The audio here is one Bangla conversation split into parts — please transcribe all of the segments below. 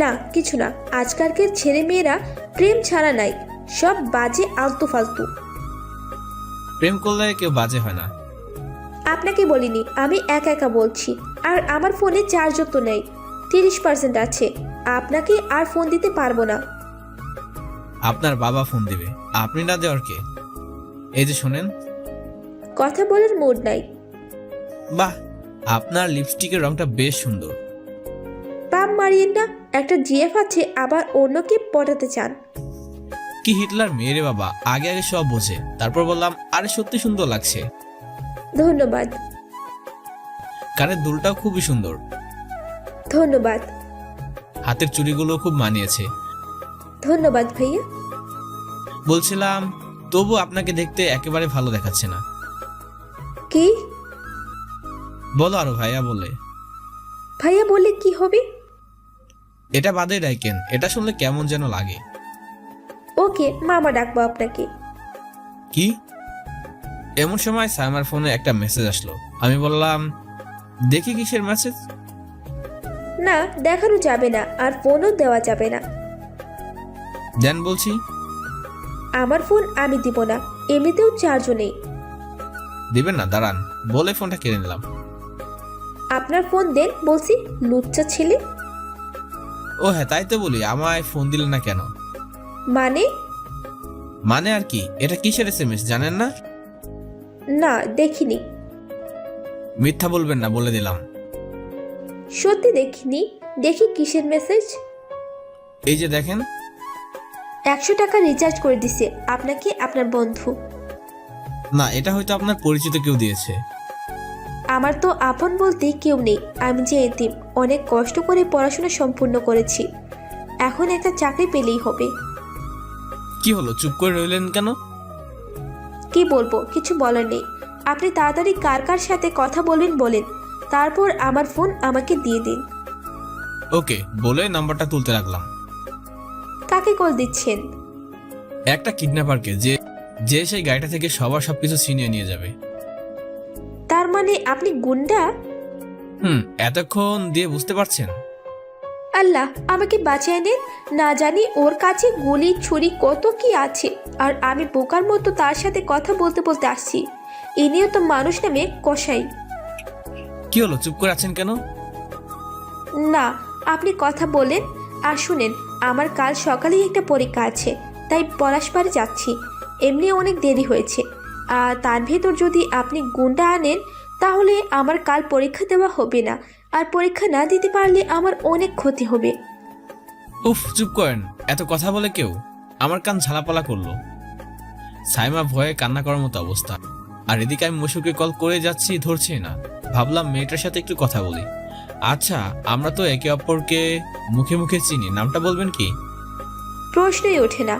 না কিছু না, আজকালকার ছেলে মেয়েরা প্রেম ছাড়া নাই, সব বাজে আলতু ফালতু। প্রেম করলে কেউ বাজে হয় না। আপনাকে বলিনি, আমি একা একা বলছি। আর আমার ফোনে চার্জও তো নেই, 30% আছে। আপনাকে আর ফোন দিতে পারবো না। আপনার বাবা ফোন দিবে, আপনি না দেওয়ার কে? এই যে শোনেন। কথা বলার মুড নাই। বাহ, আপনার লিপস্টিকের রংটা বেশ সুন্দর। পাম মারিয়েন না, একটা জিএফ আছে আবার অন্যকে পটাতে চান। কি হিটলার মেয়ে বাবা, আগে আগে সব বোঝে, তারপর বললাম আরে সত্যি সুন্দর লাগছে। ধন্যবাদ। কানের দুলটাও খুবই সুন্দর। ধন্যবাদ। হাতের চুড়িগুলো খুব মানিয়েছে। ধন্যবাদ ভাইয়া। বলছিলাম তবু আপনাকে দেখতে একেবারে ভালো দেখাচ্ছে না। কি? বলো আরো ভাইয়া বলে। ভাইয়া বললে কি হবে? এটা বাদে রাখেন, এটা শুনলে কেমন যেন লাগে। ওকে, মামা ডাকবো আপনাকে। কি? এমন সময় সাইমার ফোনে একটা মেসেজ আসলো। আমি বললাম দেখি কিসের মেসেজ। না, দেখানো যাবে না, আর ফোনও দেওয়া যাবে না। দেন বলছি। আমার ফোন আমি দিব না, এমনিতেও চার্জও নেই। দিবেন না? দাঁড়ান, বলে ফোনটা কেড়ে নিলাম। আপনার ফোন দেন বলছি, লুচ্চা ছেলে। ও হ্যাঁ, তাই তো বলি, আমায় ফোন দিলেন না কেন? মানে? মানে আর কি, এটা কিসের এসএমএস জানেন না? না, দেখিনি। মিথ্যা বলবেন না, বলে দিলাম। সত্যি দেখিনি। দেখি কিসের মেসেজ। এই যে দেখেন। 100 টাকা রিচার্জ করে দিছে আপনাকে আপনার বন্ধু। না, এটা হয়তো আপনার পরিচিত কেউ দিয়েছে। আমার তো আপন বলতে কেউ নেই, আমি যে এতিম। অনেক কষ্ট করে পড়াশোনা সম্পূর্ণ করেছি, এখন একটা চাকরি পেলেই হবে। কি হলো, চুপ করে রইলেন কেন? কি বলবো, কিছু বলার নেই। আপনি তাড়াতাড়ি কার কার সাথে কথা বলবেন বলেন, তারপর আমার ফোন আমাকে দিয়ে দিন। ওকে বলে নাম্বারটা তুলতে লাগলাম। কাকে কল দিচ্ছেন? একটা কিডন্যাপারকে, যে যে সেই গাড়িটা থেকে সবার সবকিছু ছিনিয়ে নিয়ে যাবে। তার মানে আপনি গুন্ডা? এতক্ষণ দিয়ে বুঝতে পারছেন? আল্লাহ আমাকে বাঁচিয়ে নেন। না জানি ওর কাছে গুলি ছুরি কত কি আছে, আর আমি বোকার মতো তার সাথে কথা বলতে বলতে আসছি। ইনিও তো মানুষ নামে কসাই। কি হলো, চুপ করে আছেন কেন? না, আপনি কথা বলেন। আর শুনেন, আমার কাল সকালেই একটা পরীক্ষা আছে, তাই পলাশপাড়ে যাচ্ছি। এমনি অনেক দেরি হয়েছে, আর তার ভেতর যদি আপনি গুন্ডা আনেন তাহলে আমার কাল পরীক্ষা দেওয়া হবে না, আর পরীক্ষা না দিতে পারলে আমার অনেক ক্ষতি হবে। উফ, চুপ করেন। এত কথা বলে কেউ? আমার কান ঝালাপালা করলো। সাইমা ভয়ে কান্না করার মতো অবস্থা, আর এদিকে আমি মশুকে কল করে যাচ্ছি, ধরছি না। ভাবলাম মেয়েটার সাথে একটু কথা বলি। আচ্ছা, আমরা তো একে অপরকে মুখে মুখে চিনি, নামটা বলবেন কি? প্রশ্নই ওঠে না।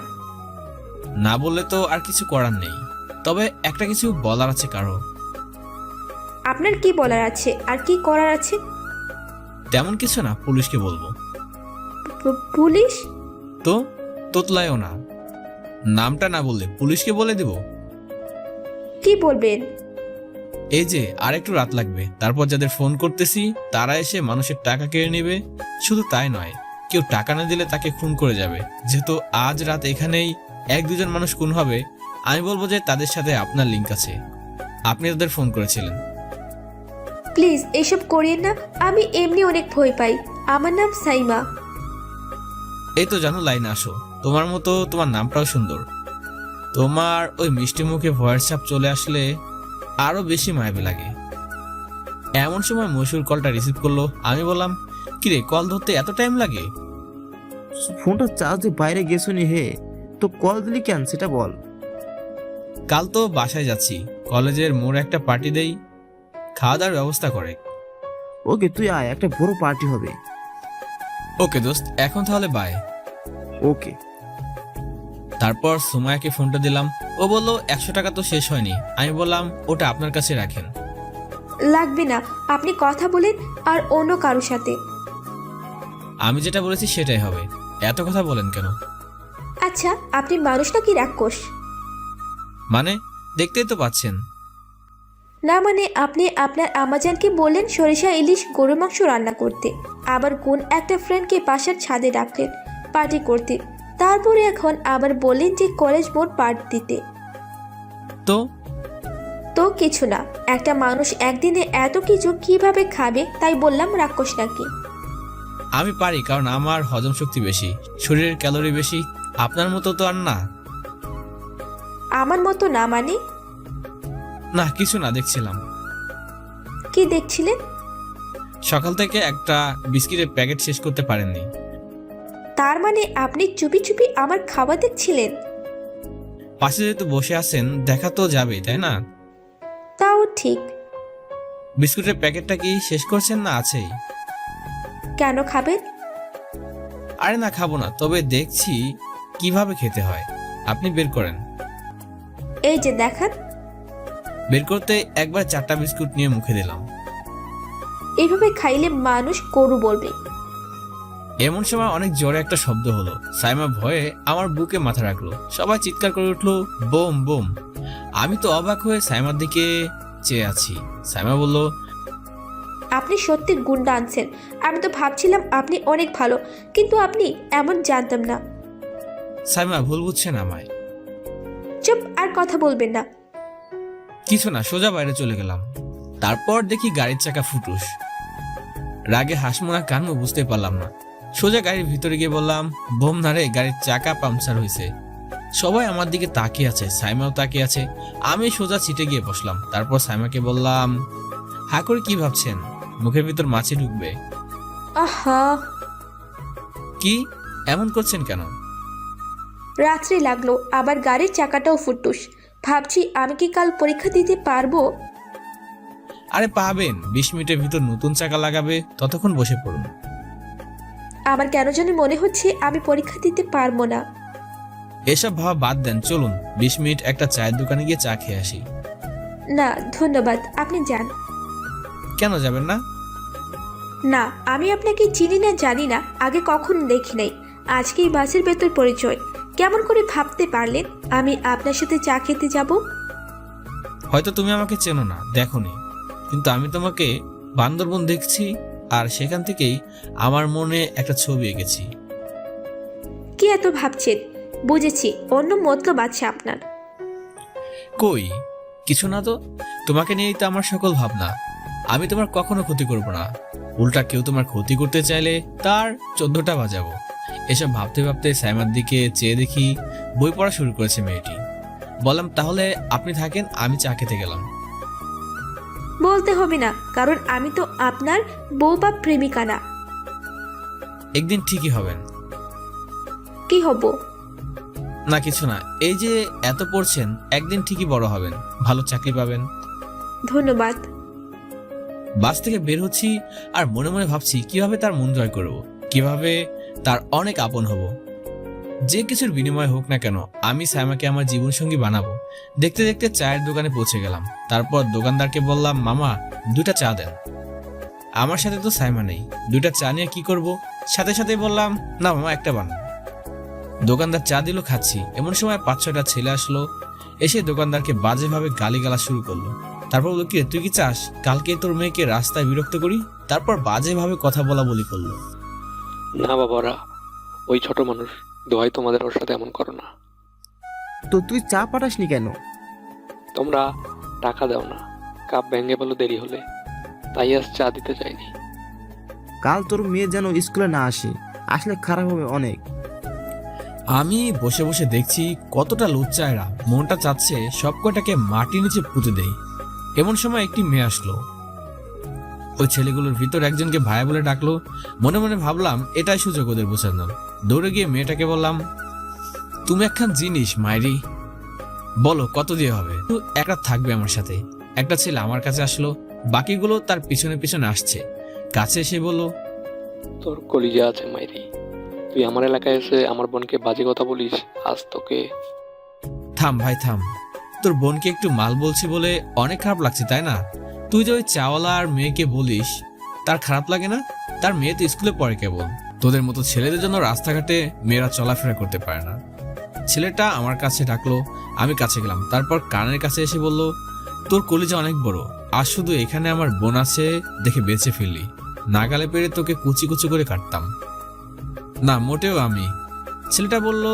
না বললে তো আর কিছু করার নেই, তবে একটা কিছু বলার আছে কারো। আপনার কি বলার আছে আর কি করার আছে? তেমন কিছু না, পুলিশকে বলবো। পুলিশ? তো তোতলায়ও না, নামটা না বললে পুলিশকে বলে দেব। কি বলবেন? এই যে আর একটু রাত লাগবে, তারপর যাদের ফোন করতেছি তারা এসে মানুষের টাকা কেড়ে নেবে। শুধু তাই নয়, কেউ টাকা না দিলে তাকে খুন করে যাবে। যেহেতু আজ রাত এখানেই 1-2 জন মানুষ খুন হবে, আমি বলবো যে তাদের সাথে আপনার লিঙ্ক আছে, আপনি তাদের ফোন করেছিলেন। প্লিজ এসব করিয়েন না, আমি এমনি অনেক ভয় পাই। আমার নাম সাইমা। এই তো জানো, লাইনে আসো। তোমার মতো তোমার নামটাও সুন্দর। তোমার ওই মিষ্টি মুখে ভয়ের ছাপ চলে আসলে আরো বেশি মায়াবী লাগে। এমন সময় মশুর কলটা রিসিভ করলো। আমি বললাম, কিরে কল ধরতে এত টাইম লাগে? ফোনটা চার্জ দিয়ে বাইরে গেছো নি হে, তো কল দিলি কেন সেটা বল। কাল তো বাসায় যাচ্ছি, কলেজের মোড়ে একটা পার্টি দেই, খাওয়া দাওয়ার ব্যবস্থা করে। ওকে তুই আয়, একটা বড় পার্টি হবে। ওকে দোস্ত, এখন তাহলে বাই। ওকে। তারপর সুমায়াকে ফোনটা দিলাম। ও বলল 100 টাকা তো শেষ হয়নি। আমি বললাম ওটা আপনার কাছে রাখেন। লাগবে না, আপনি কথা বলেন আর অন্য কারোর সাথে। আমি যেটা বলেছি সেটাই হবে, এত কথা বলেন কেন? আচ্ছা, আপনি মানুষ নাকি রাক্ষস? মানে দেখতেই তো পাচ্ছেন। না মানে আপনি আপনার আমাজানকে বললেন সরিষা ইলিশ গরুর মাংস রান্না করতে, আবার কোন একটা ফ্রেন্ডকে বাসার ছাদে ডাকলেন পার্টি করতে, তারপরে এখন আবার বললেন যে কলেজ বোর্ড পার্ট দিতে। তো তো কিছু না, একটা মানুষ একদিনে এত কিছু কিভাবে খাবে তাই বললাম, রাক্ষস নাকি? আমি পারি, কারণ আমার হজম শক্তি বেশি, শরীরের ক্যালোরি বেশি। আপনার মতো তো আর না। আমার মতো না মানে? না কিছু না, দেখছিলাম। কি দেখছিলেন? সকাল থেকে একটা বিস্কিটের প্যাকেট শেষ করতে পারেননি। তার মানে আপনি চুপি চুপি আমার খাওয়া দেখছিলেন? পাশে যেহেতু বসে আছেন, দেখা তো যাবেই, তাই না? তাও ঠিক। বিস্কুটের প্যাকেটটা কি শেষ করছেন না আছেই? কেন খাবেন? আরে না, খাবো না, তবে দেখছি কিভাবে খেতে হয়। আপনি বের করেন। এই যে দেখান। বের করতে একবার 4টা বিস্কুট নিয়ে মুখে দিলাম। এইভাবে খাইলে মানুষ গরু বলবে। এমন সময় অনেক জোরে একটা শব্দ হলো। সাইমা ভয়ে আমার বুকে মাথা রাখলো। সবাই চিৎকার করে উঠলো, বোম বোম। আমি তো অবাক হয়ে সাইমার দিকে চেয়ে আছি। সাইমা বলল, আপনি সত্যি গুন্ডা আনছেন। আমি তো ভাবছিলাম আপনি অনেক ভালো, কিন্তু আপনি এমন জানতাম না। সাইমা ভুল বুঝছেন আমায়। চুপ, আর কথা বলবেন না। কিছু না, সোজা বাইরে চলে গেলাম। তারপর দেখি গাড়ির চাকা ফুটুস। রাগে হাসমোনা কানমো বুঝতে পারলাম না। সোজা গাড়ির ভিতরে গিয়ে বললাম, বোম না রে, গাড়ির চাকা পাংচার হয়েছে। সবাই আমার দিকে তাকিয়ে আছে, সাইমাও তাকিয়ে আছে। আমি সোজা সিটে গিয়ে বসলাম। তারপর সাইমাকে বললাম, হা করে কি ভাবছেন? মুখের ভিতর মাছি ঢুকবে। আহা, কি এমন করছেন কেন? রাত্রি লাগলো, আবার গাড়ির চাকাটাও ফুটুস। ভাবছি আমি কি কাল পরীক্ষা দিতে পারবো? আরে পাবেন, 20 মিনিটের ভিতর নতুন চাকা লাগাবে, ততক্ষণ বসে পড়ুন। আমার কেন জানি মনে হচ্ছে আমি পরীক্ষা দিতে পারবো না। এসব ভাবা বাদ দেন, চলুন 20 মিনিট একটা চায়ের দোকানে গিয়ে চা খেয়ে আসি। না ধন্যবাদ, আপনি যান। কেন যাবেন না? না, আমি আপনাকে চিনি না, জানি না, আগে কখনো দেখি নাই। আজকেই বাসের ভেতর পরিচয়। কেমন করে ভাবতে পারলেন আমি আপনার সাথে চা খেতে যাব? হয়তো তুমি আমাকে চেনো না, দেখোনি, কিন্তু আমি তোমাকে বান্দরবন দেখছি, আর সেখান থেকেই আমার মনে একটা ছবি এঁকেছি। কি এত ভাবছেন? বুঝেছি, অন্য মতলব আছে আপনার। কই কিছু না তো, তোমাকে নিয়েই তো আমার সকল ভাবনা। আমি তোমার কখনো ক্ষতি করব না, উল্টা কেউ তোমার ক্ষতি করতে চাইলে তার 14টা বাজাবো। এসব ভাবতে ভাবতে সাইমার দিকে চেয়ে দেখি বই পড়া শুরু করেছে মেয়েটি। বললাম, তাহলে আপনি থাকেন, আমি চা খেতে গেলাম। বলতে হবে না, কারণ আমি তো আপনার বউ বা প্রেমিকা না। একদিন ঠিকই হবেন। কি হব? না কিছু না, এই যে এত পড়ছেন, একদিন ঠিকই বড় হবেন, ভালো চাকরি পাবেন। ধন্যবাদ। বাস থেকে বের হচ্ছি আর মনে মনে ভাবছি কিভাবে তার মন জয় করব, কিভাবে তার অনেক আপন হব। যে কিছুর বিনিময় হোক না কেন, আমি সাইমাকে আমার জীবনসঙ্গী বানাবো। দেখতে দেখতে চায়ের দোকানে পৌঁছে গেলাম। তারপর দোকানদারকে বললাম, মামা 2টা চা দেন। আমার সাথে তো সাইমা নেই, 2টা চা নিয়ে কি করব? সাথে সাথে বললাম, না মামা, একটা বানান। দোকানদার চা দিল, খাচ্ছি। এমন সময় 5-6টা ছেলে আসলো, এসে দোকানদারকে বাজেভাবে গালিগালাজ শুরু করলো। তারপর বললো, কি রে, তুই কি চাস কালকে তোর মেয়েকে রাস্তায় বিরক্ত করি? তারপর বাজেভাবে কথা বলা বলি করলো। না বাবারা, ওই ছোট মানুষ, দোহাই তোমাদের ওর সাথে এমন করো না। তো তুই চা পাঠাসনি কেন? তোমরা টাকা দাও না, কাপ ভেঙে বলো দেরি হলে, তাই আজ চা দিতে চাইনি। কাল তোর মেয়ে যেন স্কুলে না আসে, আসলে খারাপ হবে অনেক। আমি বসে বসে দেখছি কতটা লুচ্চা এরা, মনটা চাচ্ছে সব কটাকে মাটির নিচে পুঁতে দেই। এমন সময় একটি মেয়ে আসলো। ওই ছেলেগুলোর ভিতর একজনকে ভাই বলে ডাকলো। মনে মনে ভাবলাম এটাই সুযোগ ওদের বোঝানোর। দৌড়ে গিয়ে মেয়েটাকে বললাম, তুমি একখান জিনিস মাইরি, বলো কত দিয়ে হবে? তো একটা থাকবে আমার সাথে। একটা ছেলে আমার কাছে আসলো, বাকিগুলো তার পিছনে পিছনে আসছে। কাছে এসে বলল, তোর কলিজা আছে মাইরি, তুই আমার এলাকায় এসে আমার বোনকে বাজে কথা বলিস, আজ তোকে। থাম ভাই থাম, তোর বোনকে একটু মাল বলছি বলে অনেক খারাপ লাগছে তাই না? তুই যে ওই চাওয়ালা আর মেয়েকে বলিস, তার খারাপ লাগে না? তার মেয়ে তো স্কুলে পড়ে কেবল। তোদের মতো ছেলেদের জন্য রাস্তাঘাটে মেয়েরা চলাফেরা করতে পারে না। ছেলেটা আমার কাছে ডাকলো, আমি কাছে গেলাম। তারপর কানের কাছে এসে বলল, তোর কলিজা অনেক বড়, আর শুধু এখানে আমার বোন আছে দেখে বেঁচে ফেললি। নাগালে পেরে তোকে কুচি কুচি করে কাটতাম না। মোটেও আমি। ছেলেটা বলল,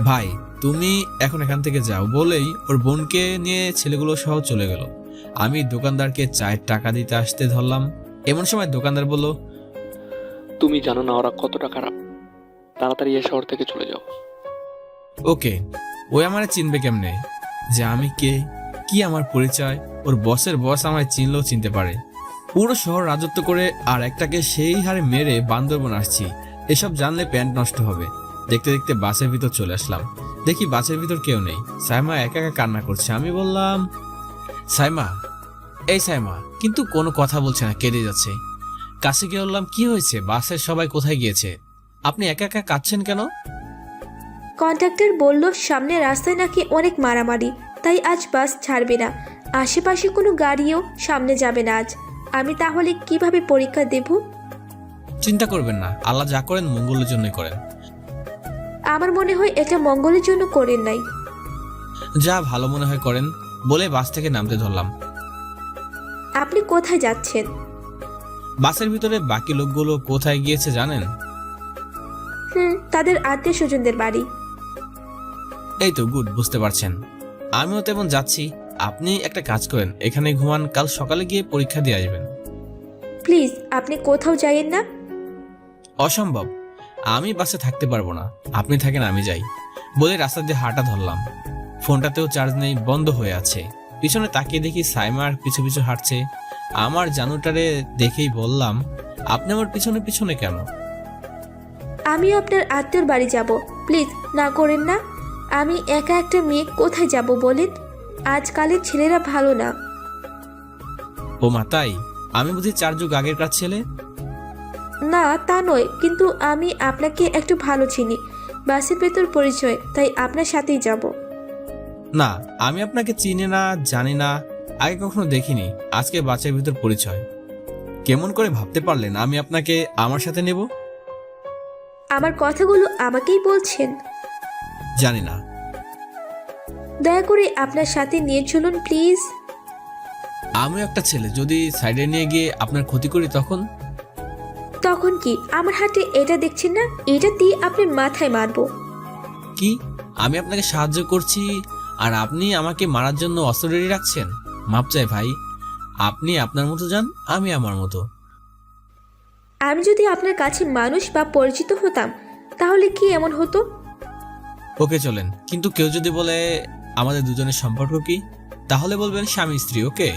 ভাই তুমি এখন এখান থেকে যাও বলেই ওর বোনকে নিয়ে ছেলেগুলো সহ চলে গেল। আমি দোকানদারকে চায়ের টাকা দিতে আসতে ধরলাম। এমন সময় দোকানদার বলল, তুমি জানো না ওরা কতটা খারাপ, তাড়াতাড়ি এই শহর থেকে চলে যাও। ওকে, ওই আমারে চিনবে কেমনে যে আমি কে, কি আমার পরিচয়? ওর বসের বস আমায় চিনলেও চিনতে পারে। পুরো শহর রাজত্ব করে আর একটাকে সেই হারে মেরে বান্দরবন আসছি, এসব জানলে প্যান্ট নষ্ট হবে। দেখতে দেখতে বাসের ভিতর চলে আসলাম। দেখি বাসের ভিতর কেউ নেই। সাইমা একা একা কান্না করছে। আমি বললাম, সাইমা, এই সাইমা, কিন্তু কোনো কথা বলছে না, কেঁদে যাচ্ছে। কাছে গিয়ে বললাম, কি হয়েছে? বাসের সবাই কোথায় গিয়েছে? আপনি একা একা কাঁদছেন কেন? কন্ট্রাক্টর বলল সামনে রাস্তায় নাকি অনেক মারামারি, তাই আজ বাস ছাড়বে না। আশেপাশে কোনো গাড়িও সামনে যাবে না আজ। আমি তাহলে কিভাবে পরীক্ষা দেব? চিন্তা করবেন না, আল্লাহ যা করেন মঙ্গলের জন্যই করেন। আমার মনে হয় এটা মঙ্গলের জন্য করেন নাই। যা ভালো মনে হয় করেন বলে বাস থেকে নামতে ধরলাম। আপনি কোথায় যাচ্ছেন? বাসের ভিতরে বাকি লোকগুলো কোথায় গিয়েছে জানেন? তাদের আত্মীয় স্বজনদের বাড়ি। এই তো গুড, বুঝতে পারছেন। আমিও তেমন যাচ্ছি। আপনি একটা কাজ করেন, এখানে ঘুমান, কাল সকালে গিয়ে পরীক্ষা দিয়ে আসবেন। প্লিজ আপনি কোথাও যাইয়েন না। অসম্ভব, আমি বাসে থাকতে পারবো না। আপনি থাকেন, আমি যাই বলে রাস্তা দিয়ে হাঁটা ধরলাম। ফোনটাতেও চার্জ নেই, বন্ধ হয়ে আছে। পিছনে তাকিয়ে দেখি সাইমা আর পিছু পিছু হাঁটছে। আমার জানুটারে দেখেই বললাম, আপনি আমার পিছনে পিছনে কেন? আমিও আপনার আত্মীয়র বাড়ি যাব, প্লিজ না করেন না। আমি একা একটা মেয়ে কোথায় যাব বলেন? আজকালের ছেলেরা ভালো না। ও মা, তাই? আমি বুঝি 4 যুগ আগের কার ছেলে? না তা নয়, কিন্তু আমি আপনাকে একটু ভালো চিনি। বাসের ভেতর পরিচয়, তাই আপনার সাথেই যাব। না, আমি আপনাকে চিনি না, জানি না, আগে কখনো দেখিনি। আজকে বাসের ভিতর পরিচয়। কেমন করে ভাবতে পারলেন আমি আপনাকে আমার সাথে নেব? আমার কথাগুলো আমাকেই বলছেন? জানি না। দয়া করে আপনার সাথে নিয়ে চলুন প্লিজ। আমি একটা ছেলে, যদি সাইডে নিয়ে গিয়ে আপনার ক্ষতি করি তখন? তখন কি? আমার হাতে এটা দেখছেন না? এটা দিয়ে আপনি মাথায় মারবো। কি? আমি আপনাকে সাহায্য করছি আর আপনি আমাকে মারার জন্য অস্ত্র রেডি রাখছেন? মাপ চাই ভাই, আপনি আপনার মতো যান, আমি আমার মতো। আমি যদি আপনার কাছে মানুষ বা পরিচিত হতাম তাহলে কি এমন হতো? ওকে চলেন, কিন্তু কেউ যদি বলে আমাদের দুজনের সম্পর্ক কি, তাহলে বলবেন স্বামী স্ত্রী। ওকে?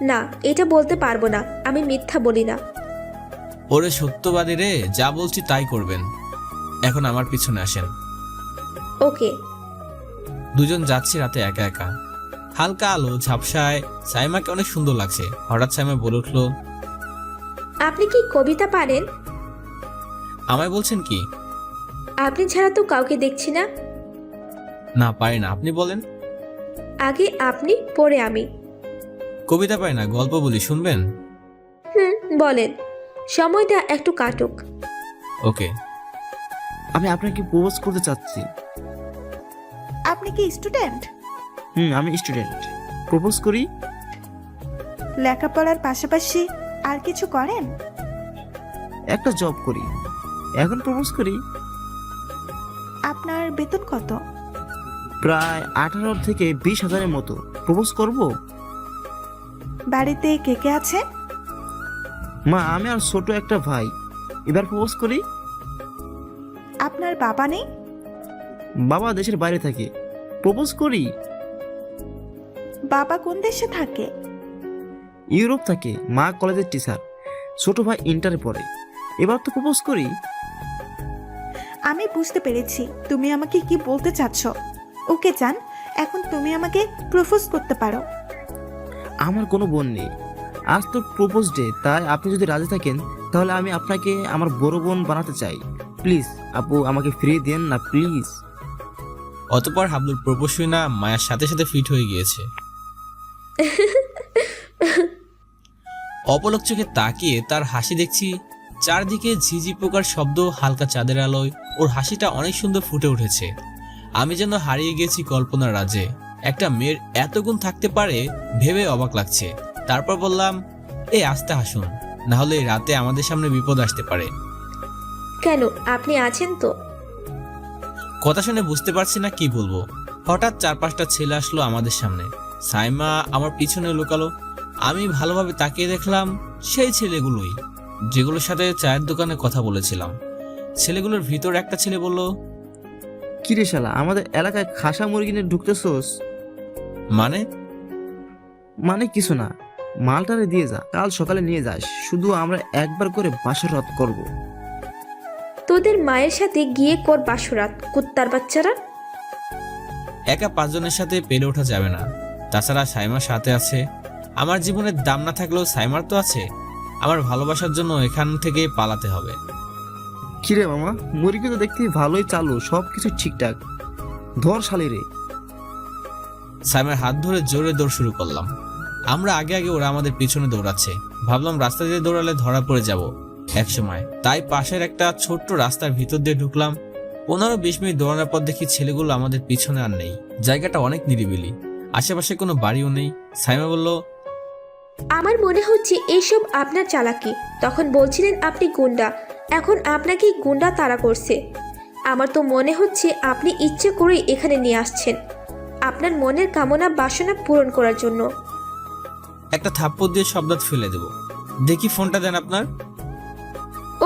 না, এটা বলতে পারবো না। আমি মিথ্যা বলি না। ওরে সত্যবাদী রে, যা বলছি তাই করবেন। এখন আমার পিছনে আসেন। ওকে। দুজন যাচ্ছি রাতে একা একা। হালকা আলো ঝাপসায় সাইমাকে অনেক সুন্দর লাগছে। হঠাৎ সাইমা বলে উঠলো, আপনি কি কবিতা পারেন? আমায় বলছেন কি? আপনি ছাড়া তো কাউকে দেখছি না। না, পারি না, আপনি বলেন। আগে আপনি, পরে আমি। কবিতা পারি না, গল্প বলি, শুনবেন? বলেন। সময়টা একটু কাটুক। ওকে। আমি আপনাকে প্রপোজ করতে চাচ্ছি। আপনি কি স্টুডেন্ট? আমি স্টুডেন্ট। প্রপোজ করি। লেখাপড়ার পাশাপাশি আর কিছু করেন? একটা জব করি, এখন প্রপোজ করি। আপনার বেতন কত? প্রায় 18 থেকে 20,000-এর মতো। প্রপোজ করব। বাড়িতে কে কে আছে? মা, আমি আর ছোট একটা ভাই। এবার প্রপোজ করি। আপনার বাবা নেই? বাবা দেশের বাইরে থাকে। প্রপোজ করি। বাবা কোন দেশে থাকে? ইউরোপ থাকে। মা কলেজের টিচার, ছোট ভাই ইন্টারে পড়ে। এবার তো প্রপোজ করি। আমি বুঝতে পেরেছি তুমি আমাকে কি বলতে চাচ্ছ। ওকে জান, এখন তুমি আমাকে প্রপোজ করতে পারো। আমার কোনো বোন নেই। আজ তো প্রপোজ ডে, তাই আপনি যদি রাজি থাকেন তাহলে আমি আপনাকে আমার বড় বোন বানাতে চাই। প্লিজ আপু, আমাকে ফ্রি দেন না প্লিজ। অতপর হাবলুর প্রপোজ শুনে না মায়ের সাথে সাথে ফিট হয়ে গিয়েছে। অপলক চোখে তাকিয়ে তার হাসি দেখছি। চারদিকে ঝিঝি পোকার শব্দ, হালকা চাঁদের আলোয় ওর হাসিটা অনেক সুন্দর ফুটে উঠেছে। আমি যেন হারিয়ে গেছি কল্পনার রাজ্যে। একটা মেয়ের এত গুণ থাকতে পারে ভেবে অবাক লাগছে। তারপর বললাম, এই আস্তে হাসুন, না হলে এই রাতে আমাদের সামনে বিপদ আসতে পারে। কেন, আপনি আছেন তো? কথা শুনে বুঝতে পারছি না কি বলবো। হঠাৎ 4-5টা ছেলে আসলো আমাদের সামনে। সাইমা আমার পিছনে লুকালো। আমি ভালোভাবে তাকিয়ে দেখলাম সেই ছেলেগুলোই, যেগুলোর সাথে চায়ের দোকানে কথা বলেছিলাম। ছেলেগুলোর ভিতর একটা ছেলে বলল, কিরে শালা, আমাদের এলাকায় খাসা মুরগি নিয়ে ঢুকতেছোস? মানে? মানে কিছু না, মালটারে দিয়ে যা, কাল সকালে নিয়ে যাস। শুধু আমরা একবার করে বাসরাত করব। তোদের মায়ের সাথে গিয়ে কর বাসরাত, কুত্তার বাচ্চারা। একা 5 জনের সাথে পেরে ওঠা যাবে না। তাছাড়া সাইমার সাথে আছে। আমার জীবনের দাম না থাকলেও সাইমার তো আছে। আমার ভালোবাসার জন্য এখান থেকে পালাতে হবে। কিরে মামা, মুরগি তো দেখতে ভালোই চালু, সব কিছু ঠিকঠাক। ধর শালি রে। সাইমার হাত ধরে জোরে দৌড় শুরু করলাম। আমরা আগে আগে, ওরা আমাদের পিছনে দৌড়াচ্ছে। ভাবলাম রাস্তা দিয়ে দৌড়ালে ধরা পড়ে যাব একসময়, তাই পাশের একটা ছোট্ট রাস্তার ভিতর দিয়ে ঢুকলাম। 15-20 মিনিট দৌড়ানোর পর দেখি ছেলেগুলো আমাদের পিছনে আর নেই। জায়গাটা অনেক নিরিবিলি, আশেপাশে কোনো বাড়িও নেই। সাইমা বলল, আমার মনে হচ্ছে এইসব আপনার চালাকি। তখন বলছিলেন আপনি গুন্ডা, এখন আপনাকে গুন্ডা তাড়া করছে। আমার তো মনে হচ্ছে আপনি ইচ্ছে করেই এখানে নিয়ে আসছেন, আপনার মনের কামনা বাসনা পূরণ করার জন্য। একটা থাপ্পড় দিয়ে শব্দ ফেলে দেব। দেখি ফোনটা দেন আপনার।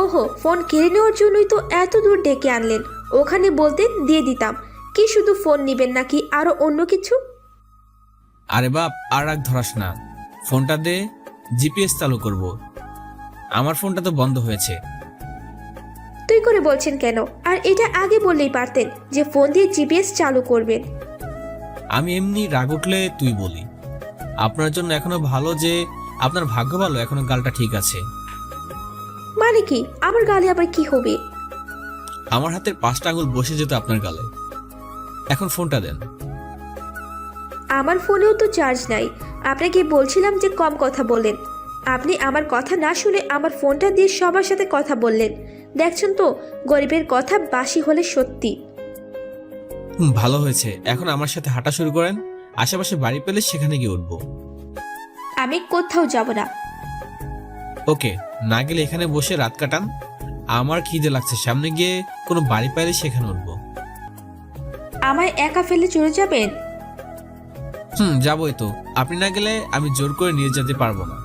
ওহো, ফোন কেড়ে নেওয়ার জন্যই তো এত দূর ডেকে আনলেন। ওখানে বলতেন দিয়ে দিতাম। কি শুধু ফোন নেবেন নাকি আরো অন্য কিছু? আরে বাপ, আর রাগ ধরাস না। ফোনটা দে, জিপিএস চালু করব। আমার ফোনটা তো বন্ধ হয়েছে। তুই করে বলছেন কেন? আর এটা আগে বললেই পারতেন যে ফোন দিয়ে জিপিএস চালু করবেন। আমি এমনি রাগ উঠলে তুই বলি। আপনার জন্য এখনো ভালো যে আপনার ভাগ্য ভালো, এখনো গালটা ঠিক আছে। মানে কি? আমার গালে আবার কি হবে? আমার হাতের 5টা আঙুল বসে যেত আপনার গালে। এখন ফোনটা দেন। আমার ফোনেও তো চার্জ নাই। আপনাকে বলছিলাম যে কম কথা বলেন। আপনি আমার কথা না শুনে আমার ফোনটা দিয়ে সবার সাথে কথা বললেন। দেখছেন তো, গরিবের কথা বাসি হলে সত্যি। ভালো হয়েছে, এখন আমার সাথে হাঁটা শুরু করেন। আশেপাশে বাড়ি পেলে সেখানে গিয়ে উঠবো। আমি কোথাও যাব না। ওকে, না গেলে এখানে বসে রাত কাটান। আমার খিদে লাগছে, সামনে গিয়ে কোনো বাড়ি পাইলে সেখানে উঠবো। আমায় একা ফেলে চলে যাবেন? যাবোই তো। আপনি না গেলে আমি জোর করে নিয়ে যেতে পারবো না।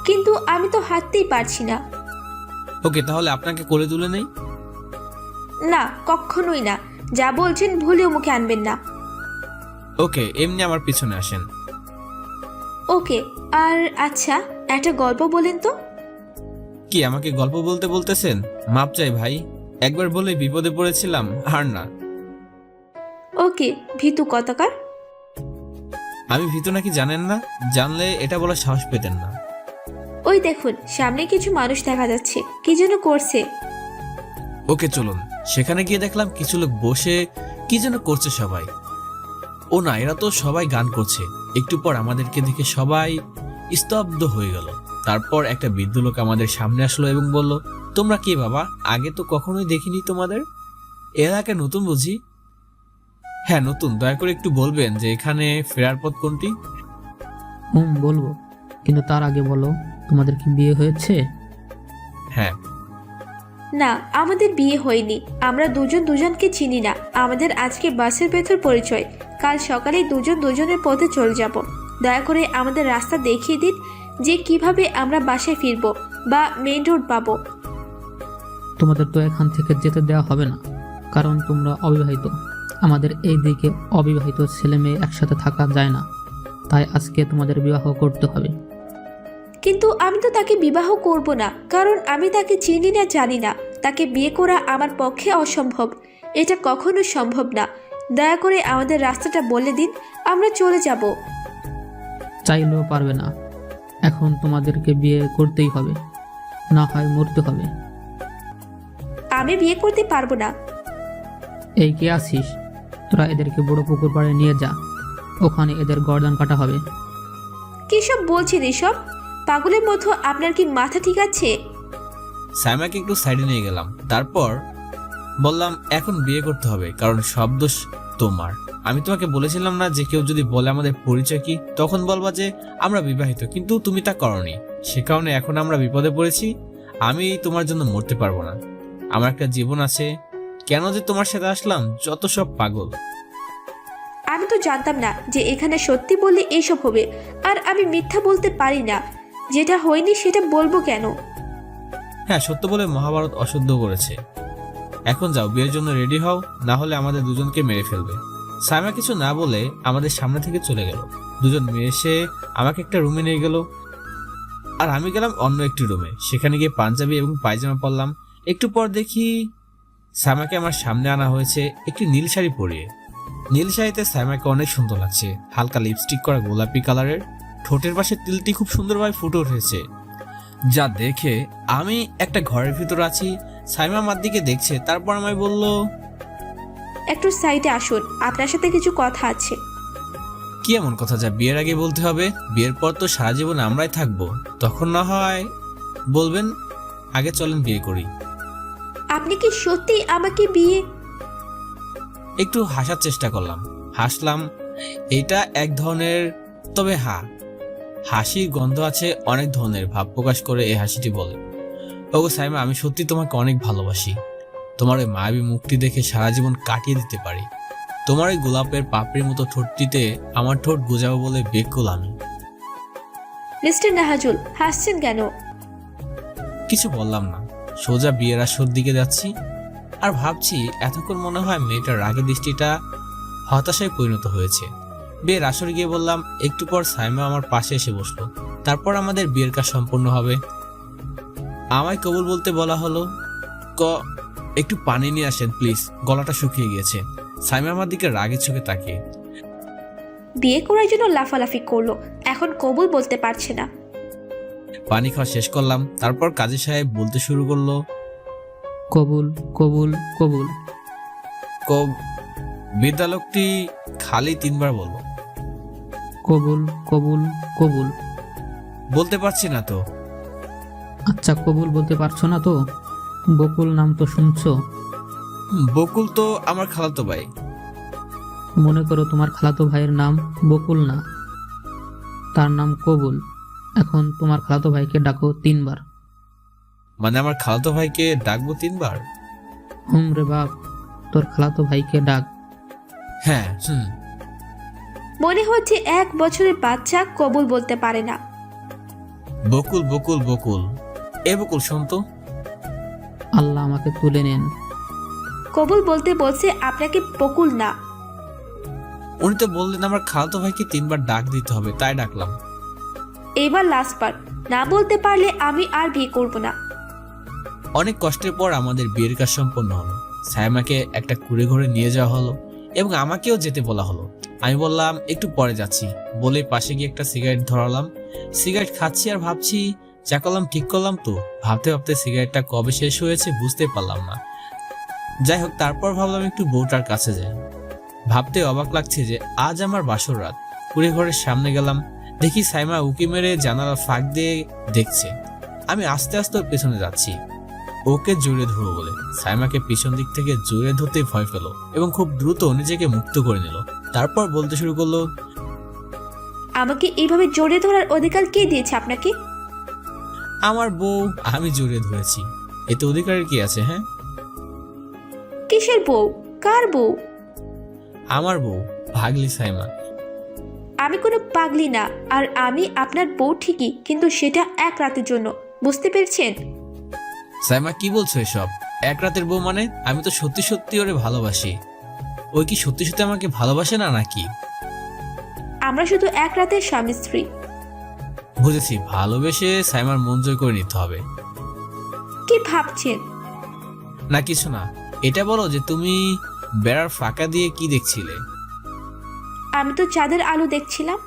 কিন্তু আমি তো হাঁটতেই পারছি না। ওকে, তাহলে আপনাকে কোলে তুলে নেই। না, কখনোই না। যা বলছেন ভুলেও মুখে আনবেন না। ওকে, এমনি আমার পিছনে আসেন। ওকে। আর আচ্ছা, একটা গল্প বলেন তো। কি আমাকে গল্প বলতে বলতেছেন? মাপ চাই ভাই, একবার বলে বিপদে পড়েছিলাম, আর না। ওকে, ভীতু কতকার। আমি ভীতু নাকি জানেন না? জানলে এটা বলার সাহস পেতেন না। ওই দেখুন, সামনে কিছু মানুষ দেখা যাচ্ছে, কি যেন করছে। ওকে চলুন। সেখানে গিয়ে দেখলাম কিছু লোক বসে কি যেন করছে সবাই। ও না, এরা তো সবাই গান করছে। একটু পর আমাদেরকে দেখে সবাই স্তব্ধ হয়ে গেল। তারপর একটা বৃদ্ধ লোক আমাদের সামনে আসলো এবং বলল, তোমরা কি বাবা? আগে তো কখনোই দেখিনি তোমাদের। এলাকায় নতুন বুঝি? হ্যাঁ নতুন। দয়া করে একটু বলবেন যে এখানে ফেরার পথ কোনটি? বলবো, কিন্তু তার আগে বলো, তোমাদের কি বিয়ে হয়েছে? হ্যাঁ। না, আমাদের বিয়ে হয়নি। আমরা দুজন দুজনকে চিনি না। আমাদের আজকে বাসের ভেতর পরিচয়। কাল সকালেই দুজন দুজনের পথে চলে যাব। দয়া করে আমাদের রাস্তা দেখিয়ে দিন যে কিভাবে আমরা বাসায় ফিরবো বা মেইন রোড পাবো। তোমাদের তো এখান থেকে যেতে দেওয়া হবে না, কারণ তোমরা অবিবাহিত। আমাদের এই দিকে অবিবাহিত ছেলে মেয়ে একসাথে থাকা যায় না, তাই আজকে তোমাদের বিবাহ করতে হবে। কিন্তু আমি তো তাকে বিবাহ করব না, কারণ আমি তাকে চিনি না, জানি না। তাকে বিয়ে করা আমার পক্ষে অসম্ভব। এটা কখনো সম্ভব না। দয়া করে আমাদের রাস্তাটা বলে দিন, আমরা চলে যাব। চাইলেও পারবে না। এখন তোমাদেরকে বিয়ে করতেই হবে, না হয় মরতে হবে। আমি বিয়ে করতে পারবো না। এই কে আছিস? তোরা এদেরকে বড় পুকুর পাড়ে নিয়ে যা, ওখানে এদের গর্দান কাটা হবে। কিসব বলছেন এসব? পাগলের মতো আপনার কি মাথা ঠিক আছে? সাইমাকে একটু সাইডে নিয়ে গেলাম। তারপর বললাম এখন বিয়ে করতে হবে, কারণ সব দোষ তোমার। আমি তোমাকে বলেছিলাম না যে কেউ যদি বলে আমাদের পরিচয় কি, তখন বলবা যে আমরা বিবাহিত, কিন্তু তুমি তা করনি। সে কারণে এখন আমরা বিপদে পড়েছি। আমি তোমার জন্য মরতে পারবো না, আমার একটা জীবন আছে। কেন যে তোমার সাথে আসলাম, যত সব পাগল। আমি তো জানতাম না যে এখানে সত্যি বললে এইসব হবে, আর আমি মিথ্যা বলতে পারি না। যেটা হয়নি সেটা বলবো কেন? হ্যাঁ, সত্য বলে মহাভারত অশুদ্ধ করেছে। এখন যাও, বিয়ের জন্য রেডি হও, না হলে আমাদের দুজনকে মেরে ফেলবে। সাইমা কিছু না বলে আমাদের সামনে থেকে চলে গেল। দুজন মেয়ে এসে আমাকে একটা রুমে নিয়ে গেল, আর আমি গেলাম অন্য একটি রুমে। সেখানে গিয়ে পাঞ্জাবি এবং পায়জামা পরলাম। একটু পর দেখি সাইমাকে আমার সামনে আনা হয়েছে একটি নীল শাড়ি পরিয়ে। নীল শাড়িতে সাইমাকে অনেক সুন্দর লাগছে, হালকা লিপস্টিক করা গোলাপি কালারের। ঠোঁটের পাশে তিলটি খুব সুন্দরভাবে ফুটে উঠেছে, যা দেখে আমি একটা ঘরের ভিতর আছি। সাইমা আমার দিকে দেখছে, তারপর আমায় বলল, একটু সাইডে আসুন, আপনার সাথে কিছু কথা আছে। কি এমন কথা যা বিয়ের আগে বলতে হবে? বিয়ের পর তো সারা জীবন আমরাই থাকবো, তখন না হয় বলবেন। আগে চলেন বিয়ে করি। আপনি কি সত্যি আমাকে বিয়ে? একটু হাসার চেষ্টা করলাম, হাসলাম। এটা এক ধরনের, তবে হাসির গন্ধ আছে অনেক ধরনের ভাব প্রকাশ করে এই হাসিটি বলে, ওগো সাইমা, আমি সত্যি তোমাকে অনেক ভালোবাসি। তোমার ওই মায়াবী মুখটি দেখে সারা জীবন কাটিয়ে দিতে পারি। তোমার ওই গোলাপের পাপড়ির মতো ঠোঁটটিতে আমার ঠোঁট গোজাবো বলে বেকুল আমি। মিস্টার নাহাজুল, হাসছেন কেন? কিছু বললাম না, সোজা বিয়ের আসর দিকে যাচ্ছি। আর ভাবছি এতক্ষণ মনে হয় মেয়েটার রাগের দৃষ্টিটা হতাশায় পরিণত হয়েছে। বিয়ের আসরে গিয়ে বললাম, একটু পর সাইমা আমার পাশে এসে বসলো। তারপর আমাদের বিয়ের কাজ সম্পূর্ণ হবে। আমায় কবুল বলতে বলা হলো। একটু পানি নিয়ে আসেন প্লিজ, গলাটা শুকিয়ে গিয়েছে। সাইমা আমার দিকে রাগের চোখে তাকিয়ে। বিয়ে করার জন্য লাফালাফি করলো, এখন কবুল বলতে পারছে না। পানি খাওয়া শেষ করলাম, তারপর কাজী সাহেব বলতে শুরু করলো, কবুল কবুল কবুল। বিদ্যালোকটি খালি 3 বার বলল। কবুল কবুল কবুল। বলতে পারছি না তো। আচ্ছা, কবুল বলতে পারছো না তো? বকুল নাম তো শুনছো? বকুল তো আমার খালাতো ভাই। মনে করো তোমার খালাতো ভাইয়ের নাম বকুল না, তার নাম কবুল। এখন তোমার খালাতো ভাইকে ডাকো 3 বার। মানে আমার খালাতো ভাইকে ডাকবো 3 বার? রে বাপ, তোর খালাতো ভাইকে ডাক। হ্যাঁ। মনে হচ্ছে 1 বছরের বাচ্চা কবুল বলতে পারে না। বকুল বকুল বকুল। এ বকুল, শোন তো। আল্লাহ আমাকে তুলে নেন। কবুল বলতে বলছে আপনাকে বকুল না। উনি তো বললেন আমার খালাতো ভাইকে 3 বার ডাক দিতে হবে, তাই ডাকলাম। এবার লাস্ট বার, না বলতে পারলে আমি আর বিয়ে করব না। অনেক কষ্টের পর আমাদের বিয়ের কাজ সম্পন্ন হলো। সাইমাকে একটা কুড়ে ঘরে নিয়ে যাওয়া হলো এবং আমাকেও যেতে বলা হলো। আমি বললাম একটু পরে যাচ্ছি বলে পাশে গিয়ে একটা সিগারেট ধরালাম। সিগারেট খাচ্ছি আর ভাবছি, যা করলাম ঠিক করলাম তো। ভাবতে ভাবতে সিগারেটটা কবে শেষ হয়েছে বুঝতে পারলাম না। যাই হোক, তারপর ভাবলাম একটু বউটার কাছে যাই। ভাবতে অবাক লাগছে যে আজ আমার বাসর রাত। কুড়ে ঘরের সামনে গেলাম, দেখি সাইমা উকি মেরে জানালার ফাঁক দিয়ে দেখছে। আমি আস্তে আস্তে ওর পেছনে যাচ্ছি ওকে জড়িয়ে ধরবো বলে। সাইমাকে পিছন দিক থেকে জড়িয়ে ধরতে ভয় পেল এবং খুব দ্রুত নিজেকে মুক্ত করে নিল। তারপর বলতে শুরু করলো, আমাকে এইভাবে জড়িয়ে ধরার অধিকার কে দিয়েছে আপনাকে? আমার বউ, আমি জড়িয়ে ধরেছি, এতে অধিকারের কি আছে? হ্যাঁ, কিসের বউ? কার বউ? আমার বউ, ভাগলি সাইমা। আমি কোনো পাগলি না, আর আমি আপনার বউ ঠিকই, কিন্তু সেটা 1 রাতের জন্য, বুঝতে পেরেছেন? সাইমা, কি বলছো এসব? 1 রাতের বউ মানে? আমি তো সত্যি সত্যি ওরে ভালোবাসি। ওই কি সত্যি সত্যি আমাকে ভালোবাসে না নাকি? আমরা শুধু 1 রাতের স্বামী স্ত্রী। বুঝেছি, ভালোবেসে সাইমার মন জয় করে নিতে হবে। কি ভাবছেন? না কিছু না। এটা বলো যে তুমি বেড়ার ফাঁকা দিয়ে কি দেখছিলে? আমি তো চাঁদের আলো দেখছিলাম।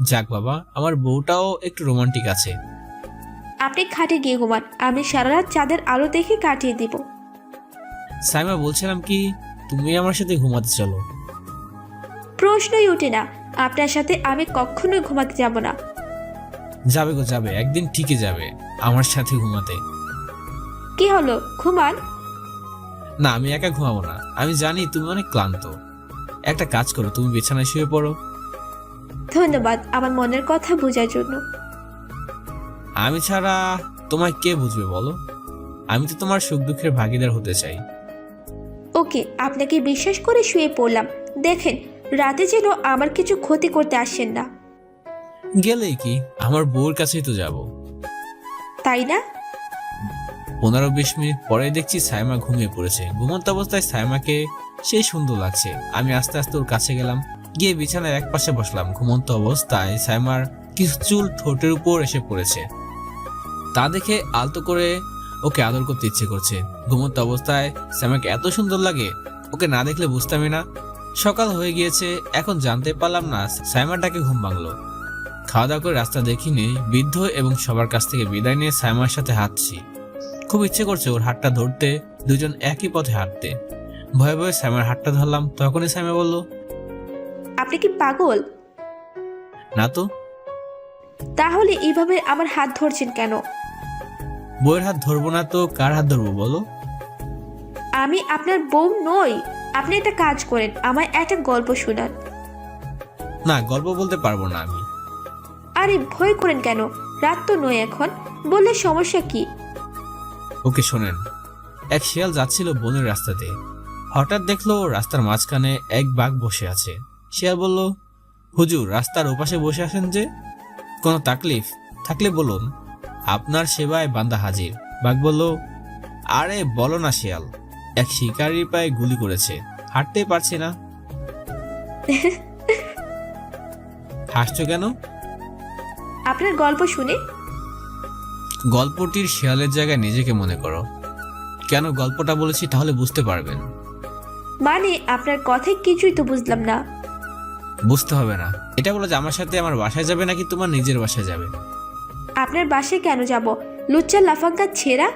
যাক বাবা, আমার বউটাও একটু রোমান্টিক আছে। আপনি খাটে গিয়ে ঘুমান, আমি সারা রাত চাঁদের আলো দেখে কাটিয়ে দিব। সাইমা, বলছিলাম কি, তুমি আমার সাথে ঘুমাতে চলো। প্রশ্নই ওঠে না, আপনার সাথে আমি কখনোই ঘুমাতে যাব না। যাবে গো যাবে, একদিন ঠিকই যাবে আমার সাথে ঘুমাতে। কি হলো, ঘুমান। না, আমি একা ঘুমাবো না। আমি জানি তুমি অনেক ক্লান্ত। একটা কাজ করো, তুমি বিছানায় শুয়ে পড়ো। ধন্যবাদ আমার মনের কথা বোঝার জন্য। আমি ছাড়া তোমায় কে বুঝবে বলো? আমি তো তোমার সুখ দুঃখের ভাগিদার হতে চাই। ওকে, আপনাকে বিশ্বাস করে শুয়ে পড়লাম। দেখেন, রাতে যেন আমার কিছু ক্ষতি করতে আসেন না। গেলেই কি, আমার বউর কাছেই তো যাব। তাই না? 15-20 মিনিট পরে দেখছি সাইমা ঘুমিয়ে পড়েছে। ঘুমন্ত অবস্থায় সাইমাকে সেই সুন্দর লাগছে। আমি আস্তে আস্তে ওর কাছে গেলাম, গিয়ে বিছানার এক পাশে বসলাম। ঘুমন্ত অবস্থায় সাইমার কিছু চুল ঠোঁটের উপর এসে পড়েছে। তা দেখে আলতো করে ওকে আদর করতে ইচ্ছে করছে। ঘুমন্ত অবস্থায় সাইমাকে এত সুন্দর লাগে, ওকে না দেখলে বুঝতামই না। সকাল হয়ে গিয়েছে, এখন জানতে পারলাম না সাইমার ডাকে ঘুম ভাঙলো। খাওয়া দাওয়া করে রাস্তা দেখিনি, বৃদ্ধ এবং সবার কাছ থেকে বিদায় নিয়ে সাইমার সাথে হাঁটছি। খুব ইচ্ছে করছে ওর হাতটা ধরতে, দুজন একই পথে হাঁটতে। ভয়ে ভয়ে সাইমার হাতটা ধরলাম, তখনই সাইমা বলল, আপনি কি পাগল? না তো। তাহলে এইভাবে আমার হাত ধরছেন কেন? বউয়ের হাত ধরবো না তো কার হাত ধরবো বলো? আমি আপনার বউ নই। আপনি একটা কাজ করেন, আমায় একটা গল্প শোনান। না, গল্প বলতে পারবো না আমি। আরে ভয় করেন কেন? রাত তো নয় এখন, বললে সমস্যা কি? ওকে শোনেন। এক শিয়াল যাচ্ছিল বনের রাস্তাতে। হঠাৎ দেখলো রাস্তার মাঝখানে এক বাঘ বসে আছে। শিয়াল বলল, হুজুর, রাস্তার ওপাশে বসে আছেন যে, কোনো তাকলিফ থাকলে বলুন, আপনার সেবায় বান্দা হাজির। বাঘ বলল, আরে বলো না শিয়াল, এক শিকারীর পায়ে গুলি করেছে, হাঁটতেই পারছি না। হাসছো কেন? আপনার গল্প শুনে। গল্পটির শিয়ালের জায়গায় নিজেকে মনে করো। কেন গল্পটা বলেছি তাহলে বুঝতে পারবেন। মানে আপনার কথায় কিছুই তো বুঝলাম না। বুঝতে হবে না। এটা বলো যে আমার সাথে আমার বাসায় যাবে নাকি তোমার নিজের বাসায় যাবে? আপনার বাসায় কেন যাব? লুচ্চা লাফাঙ্গা ছেঁড়া,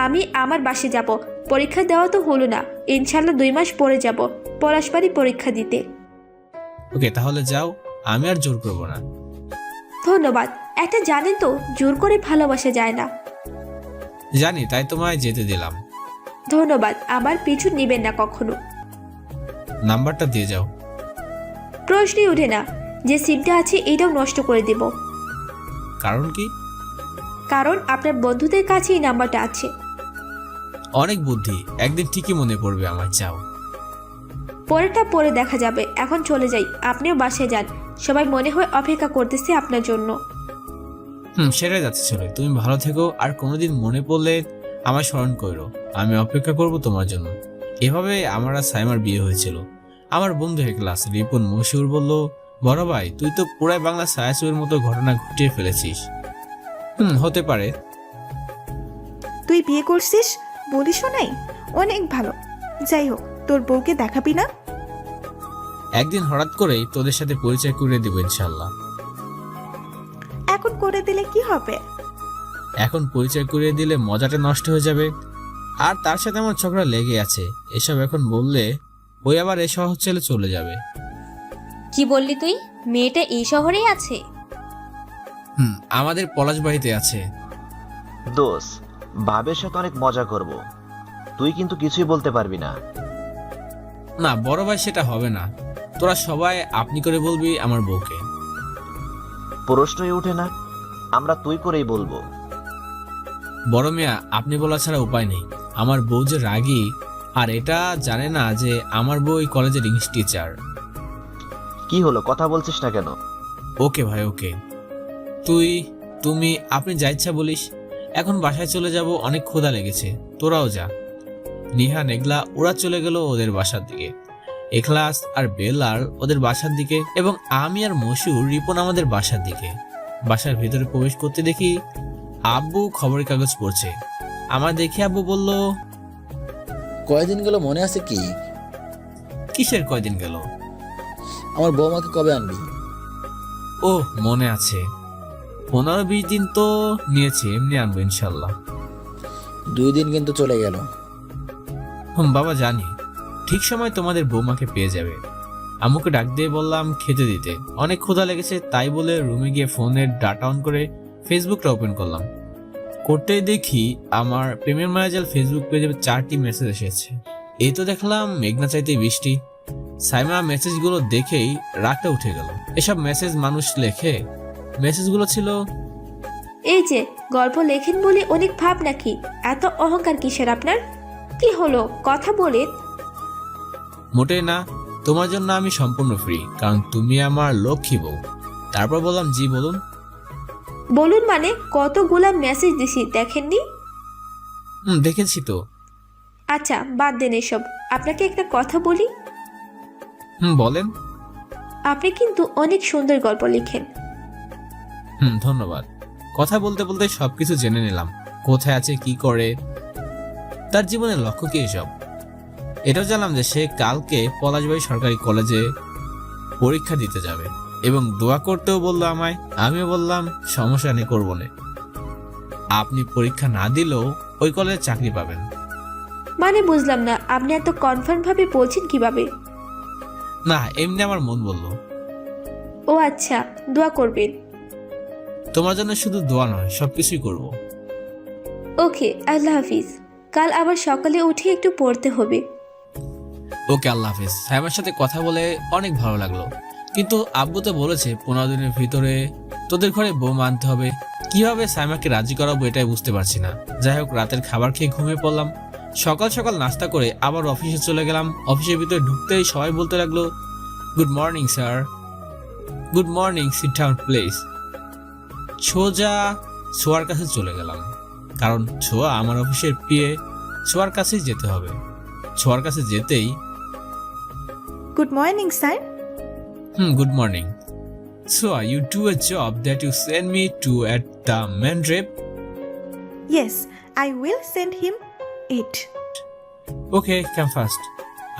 আমি আমার বাসায় যাব। পরীক্ষা দেওয়া তো হলো না, ইনশাল্লাহ 2 মাস পরে যাব পলাশবাড়ি পরীক্ষা দিতে। ওকে, তাহলে যাও, আমি আর জোর করবো না। ধন্যবাদ। একটা জানেন তো, জোর করে ভালোবাসা যায় না। জানি, তাই তোমায় যেতে দিলাম। ধন্যবাদ, আমার পিছু নেবেন না কখনো। নাম্বারটা দিয়ে যাও। প্রশ্নই ওঠে না, যে সিমটা আছে এটাও নষ্ট করে দেব। কারণ কি? কারণ আপনার বন্ধুদের কাছে এই নাম্বারটা আছে। অনেক বুদ্ধি, একদিন ঠিকই মনে পড়বে আমার। যাও। পরেরটা পরে দেখা যাবে, এখন চলে যাই। আপনিও বাসায় যান, সবাই মনে হয় অপেক্ষা করতেছে আপনার জন্য। সেটাই যাচ্ছে। চলো, তুমি ভালো থেকো, আর কোনোদিন মনে পড়লে আমায় স্মরণ করো। আমি অপেক্ষা করব তোমার জন্য। এভাবে আমার আর সাইমার বিয়ে হয়েছিল। আমার বন্ধু ক্লাস রিপন মশিউর বলল, বড় ভাই, তুই তো পুরাই বাংলা ছায়াছবির মতো ঘটনা ঘটিয়ে ফেলেছিস। হতে পারে। তুই বিয়ে করছিস বলিসও নাই? অনেক ভালো। যাই হোক, তোর বউকে দেখাবি না? একদিন হঠাৎ করেই তোদের সাথে পরিচয় করে দেবো ইনশাল্লাহ। এখন করে দিলে কি হবে? এখন পরিচয় করিয়ে দিলে মজাটা নষ্ট হয়ে যাবে, আর তার সাথে আমার ঝগড়া লেগে আছে। এসব এখন বললে ওই আবার এ শহর ছেড়ে চলে যাবে। কি বললি তুই? মেয়েটা এই শহরেই আছে? আমাদের পলাশবাড়িতে আছে। দোষ, ভাবের সাথে অনেক মজা করব, তুই কিন্তু কিছুই বলতে পারবি না। না বড় ভাই, সেটা হবে না। তোরা সবাই আপনি করে বলবি আমার বউকে। প্রশ্নই ওঠে না, আমরা তুই করেই বলবো। বড় মিয়া, আপনি বলা ছাড়া উপায় নেই। আমার বউ যে রাগী, আর এটা জানে না যে আমার বউ এই কলেজের ইংলিশ টিচার। কি হলো, কথা বলছিস না কেন? ওকে ভাই, ওকে। তুমি আপনি যা ইচ্ছা বলিস। এখন বাসায় চলে যাব, অনেক ক্ষুধা লেগেছে। তোরাও যা। নিহা নেগলা ওরা চলে গেল ওদের বাসার দিকে। এখলাস আর বেলার ওদের বাসার দিকে, এবং আমি আর মশুর রিপন আমাদের বাসার দিকে। বাসার ভিতরে প্রবেশ করতে দেখি আব্বু খবরের কাগজ পড়ছে। আমার দেখে আব্বু বলল, কয়দিন গেল মনে আছে কি? কিসের কয়দিন গেল? আমার বৌমাকে কবে আনবি? ও মনে আছে, 15-20 দিন তো নিয়েছি, এমনি আনবো ইনশাল্লাহ। 2 দিন কিন্তু চলে গেল। বাবা জানি, ঠিক সময় তোমাদের বৌমাকে পেয়ে যাবে। আম্মুকে ডাক দিয়ে বললাম খেতে দিতে, অনেক ক্ষুধা লেগেছে। তাই বলে রুমে গিয়ে ফোনের ডাটা অন করে ফেসবুকটা ওপেন করলাম। করতেই দেখি আমার প্রেমের মায়াজাল ফেসবুক পেজে 4টি মেসেজ এসেছে। এই তো দেখলাম মেঘনা চাইতে বৃষ্টি। সাইমা মেসেজগুলো দেখেই রাগটা উঠে গেল। এসব মেসেজ মানুষ লেখে? মেসেজগুলো ছিল, এই যে গল্প লেখেন বলে অনেক ভাব নাকি? এত অহংকার কিসের আপনার? কি হলো, কথা বলে। মোটেই না, তোমার জন্য আমি সম্পূর্ণ ফ্রি, কারণ তুমি আমার লক্ষ্মী বউ। তারপর বললাম, জি বলুন। বলুন মানে কতগুলা মেসেজ দিছি দেখেননি? দেখেছি তো। আচ্ছা বাদ দেন এসব, আপনাকে একটা কথা বলি। বলেন। আপনি কিন্তু অনেক সুন্দর গল্প লিখেন। ধন্যবাদ। কথা বলতে বলতে সবকিছু জেনে নিলাম, কোথায় আছে, কি করে, তার জীবনের লক্ষ্য কি এসব। এটাও জানলাম যে সে কালকে পলাশবাড়ি সরকারি কলেজে পরীক্ষা দিতে যাবে এবং দোয়া করতেও বললো আমায়। আমিও বললাম সমস্যা নেই, করবো না। আপনি পরীক্ষা না দিলেও ওই কলেজে চাকরি পাবেন। মানে বুঝলাম না, আপনি এত কনফার্ম ভাবে বলছেন কিভাবে? না, এমনি আমার মন বলল। ও আচ্ছা, দোয়া করবেন। তোমার জন্য শুধু দোয়া নয়, সবকিছুই করব। ওকে, আল্লাহ হাফিজ। কাল আবার সকালে উঠে একটু পড়তে হবে। ওকে, আল্লাহ হাফিজ। সাইমার সাথে কথা বলে অনেক ভালো লাগলো, কিন্তু আব্বু তো বলেছে 15 দিনের ভিতরে তোদের ঘরে বৌমা আনতে হবে। কিভাবে সাইমাকে রাজি করাবো এটাই বুঝতে পারছি না। যাই হোক, রাতের খাবার খেয়ে ঘুমিয়ে পড়লাম। সকাল সকাল নাস্তা করে আবার অফিসে চলে গেলাম। অফিসের ভিতরে ঢুকতেই সবাই বলতে লাগলো, good morning sir, good morning, sit down please. সোজা ছোয়ার কাছে চলে গেলাম, কারণ ছোয়া আমার অফিসের পিএ। ছোয়ার কাছেই যেতে হবে। ছোয়ার কাছে যেতেই, good morning sir. Good morning. Chhoya, you do a job that you send me to at the Mandrip? Yes, I will send him it. Okay, come fast.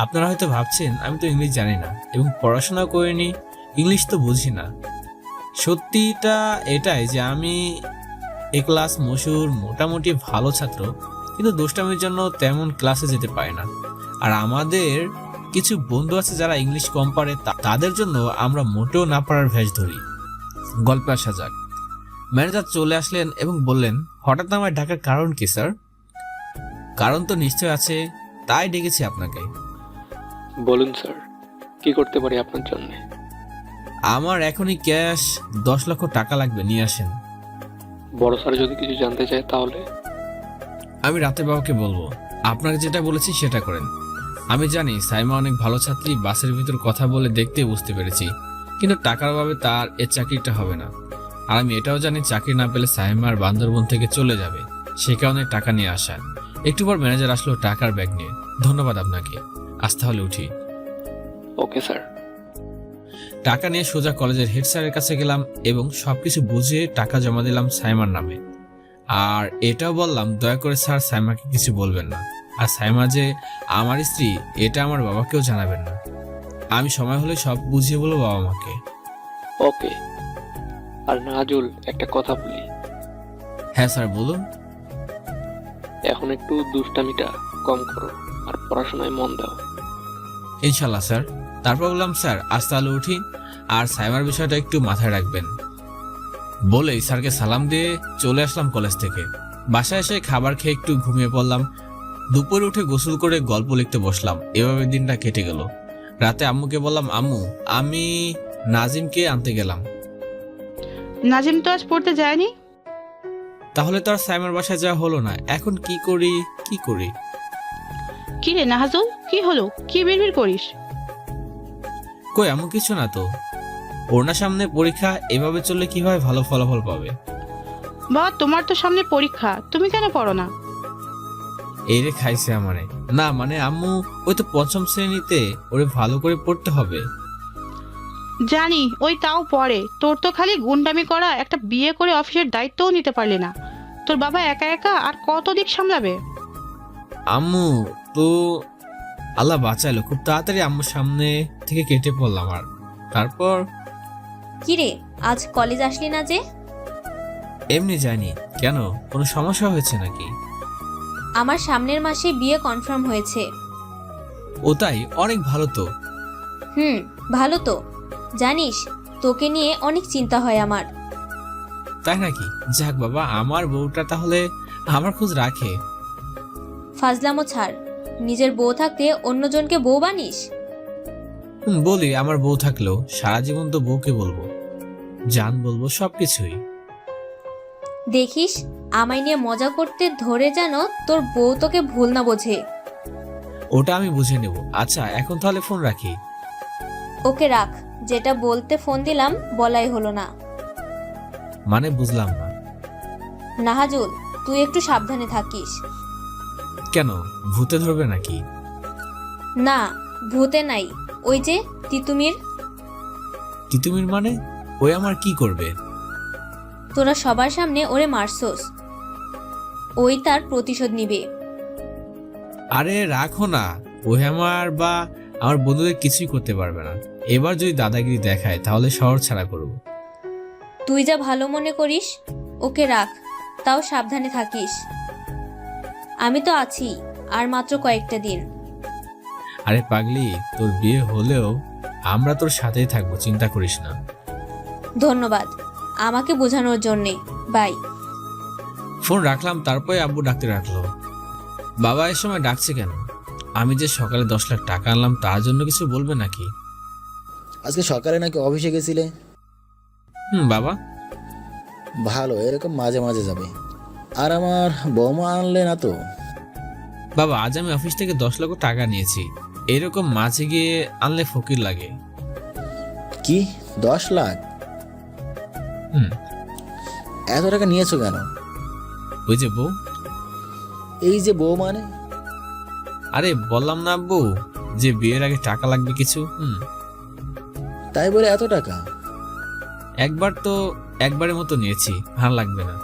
আপনারা হয়তো ভাবছেন আমি তো ইংলিশ জানি না এবং পড়াশোনা করিনি, ইংলিশ তো বুঝি না। সত্যিটা এটাই যে আমি এ ক্লাস মশুর মোটামুটি ভালো ছাত্র, কিন্তু দুষ্টামির জন্য তেমন ক্লাসে যেতে পারি না। আর আমাদের কিছু বন্ধু আছে যারা ইংলিশ কম পারে, তাদের জন্য আমরা মোটেও না পারার ভেষ ধরি। গল্পে আসা যাক। ম্যানেজার চলে আসলেন এবং বললেন, হঠাৎ আমায় ডাকার কারণ কি স্যার? কারণ তো নিশ্চয় আছে, তাই ডেকেছি আপনাকে। বলুন স্যার, কি করতে পারি আপনার জন্য? আমার এখনই ক্যাশ 10 লক্ষ টাকা লাগবে, নিয়ে আসেন। বড় স্যার যদি কিছু জানতে চায় তাহলে? আমি রাতে বাবাকে বলবো। আপনাকে যেটা বলেছি সেটা করেন। আমি জানি সাইমা অনেক ভালো ছাত্রী, বাসের ভিতর কথা বলে দেখতেই বুঝতে পেরেছি, কিন্তু টাকার অভাবে তার এ চাকরিটা হবে না। আর আমি এটাও জানি চাকরি না পেলে সাইমার বান্দরবন থেকে চলে যাবে, সে কারণে টাকা নিয়ে আসা। একটু পর ম্যানেজার আসলো টাকার ব্যাগ নিয়ে। ধন্যবাদ আপনাকে, আজ তাহলে উঠি। Okay sir. টাকা নিয়ে সোজা কলেজের হেড স্যারের কাছে গেলাম এবং সবকিছু বুঝিয়ে টাকা জমা দিলাম সাইমার নামে। আর এটাও বললাম, দয়া করে স্যার সাইমাকে কিছু বলবেন না, আর সাইমা যে আমার স্ত্রী এটা আমার বাবাকেও জানাবেন না। আমি সময় হলে সব বুঝিয়ে বলবো বাবা মাকে। ওকে। আর নাজুল, একটা কথা বলি। হ্যাঁ স্যার, বলুন। এখন একটু দুষ্টামিটা কম করো আর পড়াশোনায় মন দাও। ইনশাল্লাহ স্যার। তারপর বললাম, স্যার আজ তাহলে উঠি, আর সাইমার বিষয়টা একটু মাথায় রাখবেন। বলেই স্যারকে সালাম দিয়ে চলে আসলাম কলেজ থেকে। বাসায় এসে খাবার খেয়ে একটু ঘুমিয়ে পড়লাম। দুপুরে উঠে গোসল করে গল্প লিখতে বসলাম। এভাবে দিনটা কেটে গেল। রাতে আম্মুকে বললাম, আম্মু আমি নাজিমকে আনতে গেলাম। নাজিম তো আজ পড়তে যায়নি। তাহলে তো আর সাইমার বাসায় যাওয়া হলো না। এখন কি করি কি করি? কি রে নাহাজুল, কি হলো? কি বিড়বিড় করিস? কই আম্মু, কিছু না তো। ওনার সামনে পরীক্ষা, এভাবে চললে কিভাবে ভালো ফলাফল পাবে? বাবা, তোমার তো সামনে পরীক্ষা, তুমি কেন পড়ো না? এই রে খাইছে আমারে। না মানে আম্মু, ওই তো 5ম শ্রেণীতে, ওরে ভালো করে পড়তে হবে। জানি, ওই তাও পড়ে। তোর তো খালি গুন্ডামি করা, একটা বিয়ে করে অফিসের দায়িত্বও নিতে পারলি না। তোর বাবা একা একা আর কত দিক সামলাবে? আম্মু তো আল্লাহ বাঁচাইলো, খুব তাড়াতাড়ি আম্মুর সামনে থেকে কেটে পড়লাম। আর তারপর কিরে, আজ কলেজ আসলি না যে? এমনি জানি। কেন, কোনো সমস্যা হয়েছে নাকি? আমার সামনের মাসে বিয়ে কনফার্ম হয়েছে। ও তাই? অনেক ভালো তো। ভালো তো। জানিস, তোকে নিয়ে অনেক চিন্তা হয় আমার। তাই নাকি? যাক বাবা, আমার বউটা তাহলে আমার খোঁজ রাখে। ফাজলামো ছাড়। নিজের বউ থাকতে অন্যজনকে বউ বানিস? বলি আমার বউ থাকলেও সারা জীবন তো বউকে বলবো, জান বলবো, সবকিছুই। দেখিস, আমায় নিয়ে মজা করতে ধরে যেন তোর বউ তোকে ভুল না বোঝে। ওটা আমি বুঝে নেব। আচ্ছা এখন তাহলে ফোন রাখি। ওকে রাখ, যেটা বলতে ফোন দিলাম বলাই হলো না। মানে বুঝলাম না। নাহাজুল, তুই একটু সাবধানে থাকিস। কেন, ভূতে ধরবে নাকি? না, ভূতে নাই, ওই যে তিতুমির। তিতুমির মানে? ওই আমার কি করবে? তোরা সবার সামনে ওরে মারছস, ওই তার প্রতিশোধ নিবে। আরে রাখো না, ওই আমার বা আমার বন্ধুদের কিছুই করতে পারবে না। এবার যদি দাদাগিরি দেখায় তাহলে শহর ছাড়া করবো। তুই যা ভালো মনে করিস। ওকে রাখ, তাও সাবধানে থাকিস। আমি তো আছি আর মাত্র কয়েকটা দিন। আরে পাগলি, তোর বিয়ে হলেও আমরা তোর সাথেই থাকবো, চিন্তা করিস না। ধন্যবাদ আমাকে বোঝানোর জন্যে। বাই। ফোন রাখলাম, তারপরে আব্বু ডাকতে রাখলো। বাবা এর সময় ডাকছে কেন? আমি যে সকালে 10 লাখ টাকা আনলাম তার জন্য কিছু বলবে নাকি? আজকে সকালে নাকি অফিসে গেছিলে? বাবা। ভালো, এরকম মাঝে মাঝে যাবে। আর আমার বৌমা আনলে না তো? বাবা আজ আমি অফিস থেকে 10 লক্ষ টাকা নিয়েছি, এরকম মাঝে গিয়ে আনলে ফকির লাগে। কি 10 লাখ? এত টাকা নিয়েছো কেন? ওই যে বউ। এই যে বউ মানে? আরে বললাম না আব্বু যে বিয়ের আগে টাকা লাগবে কিছু। তাই বলে এত টাকা? একবারের মতো নিয়েছি, আর লাগবে না।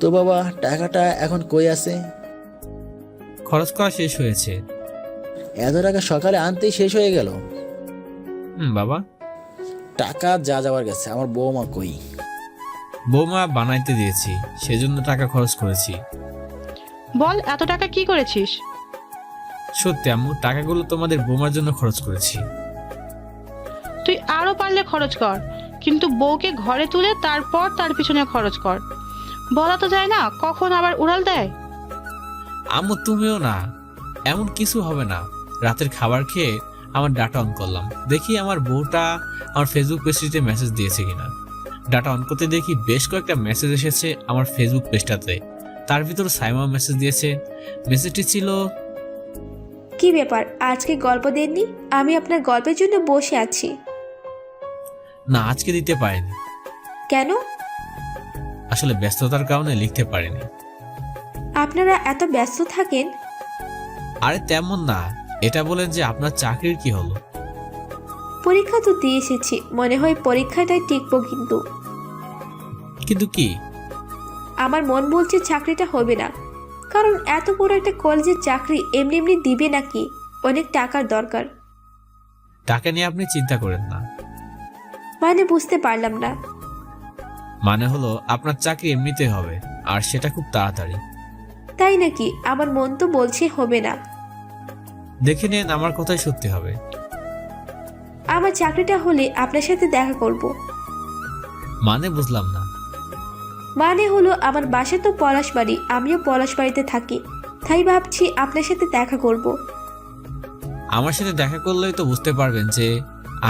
তো বাবা টাকাটা এখন কই আছে? খরচ করা শেষ হয়েছে। এত টাকা সকালে আনতেই শেষ হয়ে গেল? বাবা টাকা যা যাওয়ার গেছে, আমার বৌমা কই? বৌমা বানাইতে দিয়েছি, সেজন্য টাকা খরচ করেছি। বল, এত টাকা কি করেছিস? সত্যি আম্মু, টাকাগুলো তোমাদের বৌমার জন্য খরচ করেছি। তুই আরো পারলে খরচ কর, কিন্তু বউকে ঘরে তুলে তারপর তার পিছনে খরচ কর। বলা তো যায় না কখন আবার উড়াল দেয়। আম্মু তুমিও না, এমন কিছু হবে না। রাতের খাবার খেয়ে আমার ডাটা অন করলাম, দেখি আমার বউটা আমার ফেসবুক পেজটিতে মেসেজ দিয়েছে কিনা। ডাটা অন করতে দেখি বেশ কয়েকটা মেসেজ এসেছে আমার ফেসবুক পেজটাতে। তার ভিতর সাইমা মেসেজ দিয়েছে। মেসেজটি ছিল, কি ব্যাপার, আজকে গল্প দেননি? আমি আপনার গল্পের জন্য বসে আছি। না আজকে দিতে পারিনি, কেন? আসলে ব্যস্ততার কারণে লিখতে পারিনি। আপনারা এত ব্যস্ত থাকেন? আরে তেমন না, এটা বলেন যে আপনার চাকরির কি হলো? পরীক্ষা তো দিয়ে এসেছি, মনে হয় পরীক্ষাটাই টিকবো। কিন্তু কি? আমার মন বলছে চাকরিটা হবে না, কারণ এত বড় একটা কলেজের চাকরি এমনি এমনি দিবে নাকি? অনেক টাকার দরকার। টাকা নিয়ে আপনি চিন্তা করেন না। মানে বুঝতে পারলাম না। মানে হলো আপনার চাকরি এমনিতে হবে, আর সেটা খুব তাড়াতাড়ি। তাই নাকি? আমার মন তো বলছে হবে না। দেখে নেন, আমার কথাই সত্যি হবে। আমার চাকরিটা হলে আপনার সাথে দেখা করব। মানে বুঝলাম না। মানে হলো আমার বাসা তো পলাশবাড়ি, আমিও পলাশবাড়িতে থাকি, তাই ভাবছি আপনার সাথে দেখা করব। আমার সাথে দেখা করলেই তো বুঝতে পারবেন যে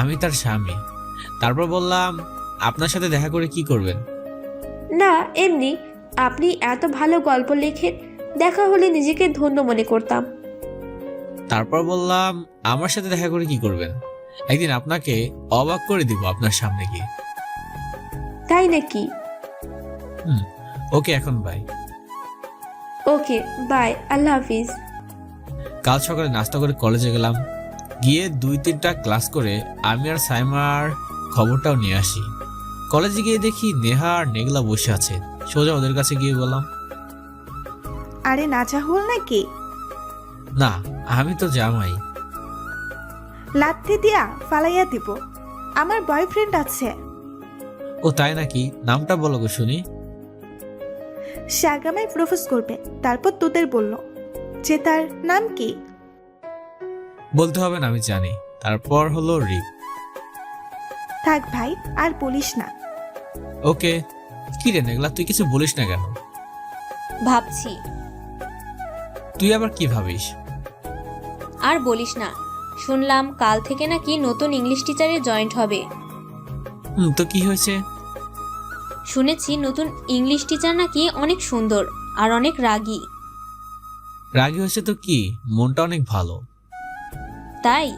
আমি তার স্বামী। তারপর বললাম, আপনার সাথে দেখা করে কি করবেন? না এমনি, আপনি এত ভালো গল্প লেখেন, দেখা হলে নিজেকে ধন্য মনে করতাম। তারপর বললাম, আমার সাথে দেখা করে কি করবেন? একদিন আপনাকে অবাক করে দিব আপনার সামনে গিয়ে। তাই নাকি? ওকে এখন বাই। ওকে বাই, আল্লাহ হাফিজ। কাল সকালে নাস্তা করে কলেজে গেলাম, গিয়ে 2-3টা ক্লাস করে আমি আর সাইমার খবরটাও নিয়ে আসি। কলেজে গিয়ে দেখি নেহা আর নেগলা বসে আছে। সোজা ওদের কাছে গিয়ে বললাম, আরে নাচা হল নাকি? না আমি তো জামাই। লাথি দিয়া ফালাইয়া দিব, আমার বয়ফ্রেন্ড আছে। ও তাই নাকি? নামটা বলো গো শুনি। শাগামায় প্রপোজ করবে, তারপর তোদের বলল যে তার নাম কি? বলতে হবে না, আমি জানি। তারপর হলো রিপ। থাক ভাই, আর বলিস না। ওকে। কি রে নেগলা, তুই কিছু বলিস না কেন? ভাবছি। তুই আবার কি ভাবিস? আর বলিস না, শুনলাম কাল থেকে নাকি নতুন ইংলিশ টিচারে জয়েন্ট হবে। তো কি হয়েছে? শুনেছি নতুন ইংলিশ টিচার নাকি অনেক সুন্দর আর অনেক রাগী। রাগী হয়েছে তো কি, মনটা অনেক ভালো। তাই?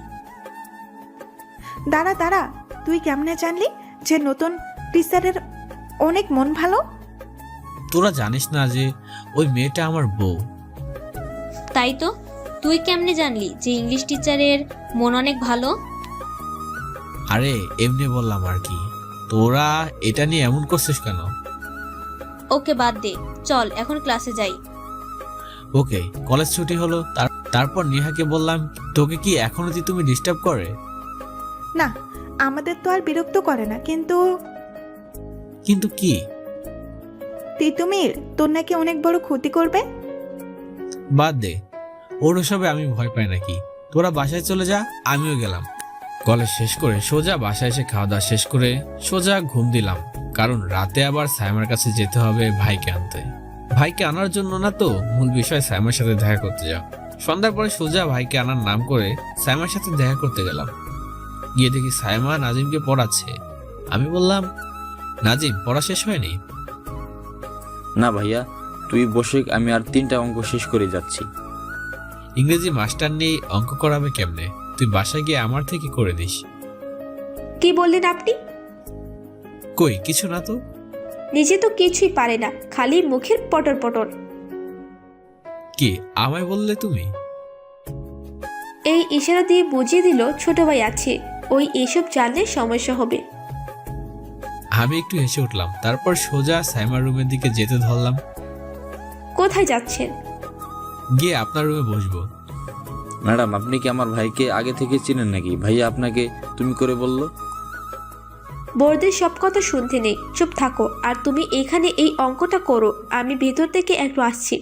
দাঁড়া দাঁড়া, তুই কেমনে জানলি যে নতুন টিচারের অনেক মন ভালো? তোরা জানিস না যে ওই মেয়েটা আমার বউ? তাই তো, তুই কেমনে জানলি যে ইংলিশ টিচারের মন অনেক ভালো? আরে এমনি বললাম আর কি। তোরা এটা নিয়ে এমন করছিস কেন? ওকে বাদ দে, চল এখন ক্লাসে যাই। ওকে, কলেজ ছুটি হলো। তারপর নেহাকে বললাম, তোকে কি এখনো তুমি ডিস্টার্ব করে? না, আমাদের তো আর বিরক্ত করে না, কিন্তু কিন্তু কি? তিতুমির তোর নাকি অনেক বড় ক্ষতি করবে। বাদ দে, ওর ওসবে আমি ভয় পাই নাকি। তোরা বাসায় চলে যা, আমিও গেলাম। কলেজ শেষ করে সোজা বাসায় এসে খাওয়া দাওয়া শেষ করে সোজা ঘুম দিলাম, কারণ রাতে আবার সাইমার কাছে যেতে হবে ভাইকে আনতে। ভাইকে আনার জন্য না তো, মূল বিষয় সাইমার সাথে দেখা করতে যাও। সন্ধ্যার পরে সোজা ভাইকে আনার নাম করে সাইমার সাথে দেখা করতে গেলাম। গিয়ে দেখি সাইমা নাজিমকে পড়াচ্ছে। আমি বললাম, নাজিম পড়া শেষ হয়নি? না ভাইয়া, তুই বসে, আমি আর 3টা অঙ্ক শেষ করে যাচ্ছি। ইংরেজি মাস্টার নেই, অঙ্ক করাবে কেমনে? তুই বাসায় গিয়ে আমার থেকে করে দিস। কি বললেন আপনি? কই কিছু না তো। নিজে তো কিছুই পারে না, খালি মুখের পটর পটর। কি আমায় বললে তুমি? এই ইশারা দিয়ে বুঝিয়ে দিল ছোট ভাই আছে, ওই এসব জানলে সমস্যা হবে। আমি একটু হেসে উঠলাম, তারপর সোজা সাইমার রুমের দিকে যেতে ধরলাম। কোথায় যাচ্ছেন? গিয়ে আপনার রুমে বসবো। ম্যাডাম, আপনি কি আমার ভাইকে আগে থেকে চিনেন নাকি? ভাইয়া আপনাকে তুমি করে বললো। বোর্ডের সব কথা শুনতে নেই, চুপ থাকো। আর তুমি এখানে এই অঙ্কটা করো, আমি ভেতর থেকে একটু আসছি।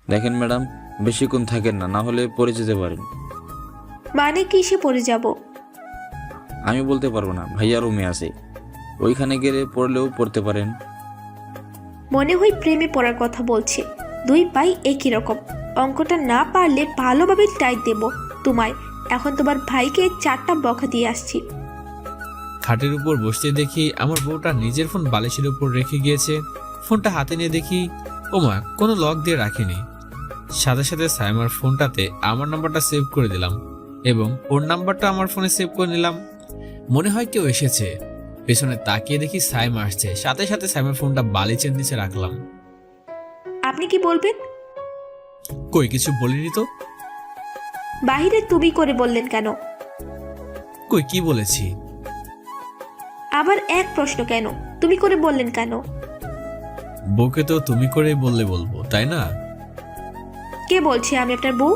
দেখেন ম্যাডাম, বেশিক্ষণ থাকেন না, না হলে পড়ে যেতে পারেন। মানে কিসে পড়ে যাব? আমি বলতে পারবো না, ভাইয়া রুমে আছে, ওইখানে গেলে পড়লেও পড়তে পারেন। মনে হয় প্রেমে পড়ার কথা বলছে। দুই পাই একই রকম। অঙ্কটা না পারলে ভালোভাবে টাইট দেব তোমায়। এখন তোমার ভাইকে 4টা বকা দিয়ে আসছি। খাটের উপর বসতে দেখি আমার বউটা নিজের ফোন বালিশের উপর রেখে গিয়েছে। ফোনটা হাতে নিয়ে দেখি, ওমা, কোনো লক দিয়ে রাখিনি। সাথে সাথে সাইমার ফোনটাতে আমার নাম্বারটা সেভ করে দিলাম এবং ওর নাম্বারটা আমার ফোনে সেভ করে নিলাম। মনে হয় কেউ এসেছে। পেছনে তাকিয়ে দেখি সাইমা আসছে। সাথে সাথে সাইমার ফোনটা বালিশের নিচে রাখলাম। আপনি কি বলবেন? কই কিছু বলিনি তো। বাহিরে তুমি করে বললেন কেন? কই কি বলেছি? আবার এক প্রশ্ন কেন? তুমি করে বললেন কেন? বউকে তো তুমি করেই বললে বলবো, তাই না? কে বলছে আমি আপনার বউ?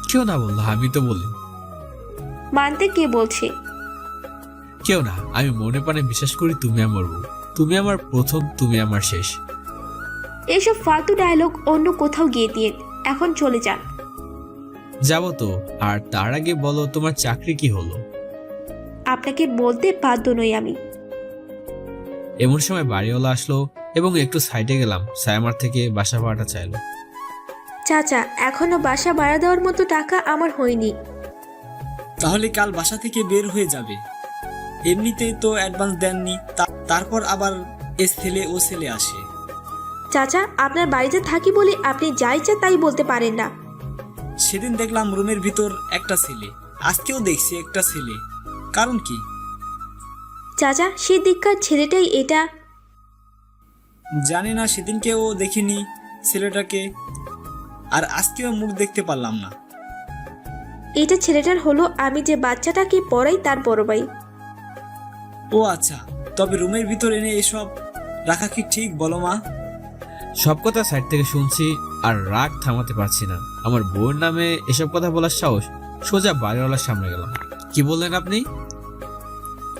কেউ না বললো, আমি তো বলি। মানতে কে বলছে? কেউ না, আমি মনে প্রাণে বিশ্বাস করি তুমি আমার বউ। তুমি আমার প্রথম, তুমি আমার শেষ। এসব ফালতু ডায়লগ অন্য কোথাও গিয়ে দিয়ে এখন চলে যান। যাবো তো, আর তার আগে বলো তোমার চাকরি কি হলো? আপনাকে বলতে বাধ্য নই আমি। এমন সময় বাড়িওয়ালা আসলো এবং একটু সাইডে গেলাম। সাইমার থেকে বাসা ভাড়াটা চাইলো। চাচা, এখনো বাসা ভাড়া দেওয়ার মতো টাকা আমার হয়নি। তাহলে কাল বাসা থেকে বের হয়ে যাবে। এমনিতেই তো অ্যাডভান্স দেননি, তারপর আবার ছেলে ও ছেলে আসে। চাচা, আপনার বাড়িতে থাকি বলে আপনি যা ইচ্ছা তাই বলতে পারেন না। সেদিন দেখলাম রুমের ভিতর একটা ছেলে, আজকেও দেখছি একটা ছেলে, কারণ কি? চাচা, সে দিককার ছেলেটাই এটা। জানি না, সেদিনকেও দেখিনি ছেলেটাকে, আর আজকেও মুখ দেখতে পারলাম না। এটা ছেলেটার হলো আমি যে বাচ্চাটাকে পড়াই তার বড় ভাই। ও আচ্ছা, তবে রুমের ভিতর এনে এসব রাখা কি ঠিক বলো মা? সব কথা সাইড থেকে শুনছি আর রাগ থামাতে পারছি না। আমার বউয়ের নামে এসব কথা বলার সাহস। সোজা বাড়িওয়ালার সামনে গেলাম। কি বললেন আপনি?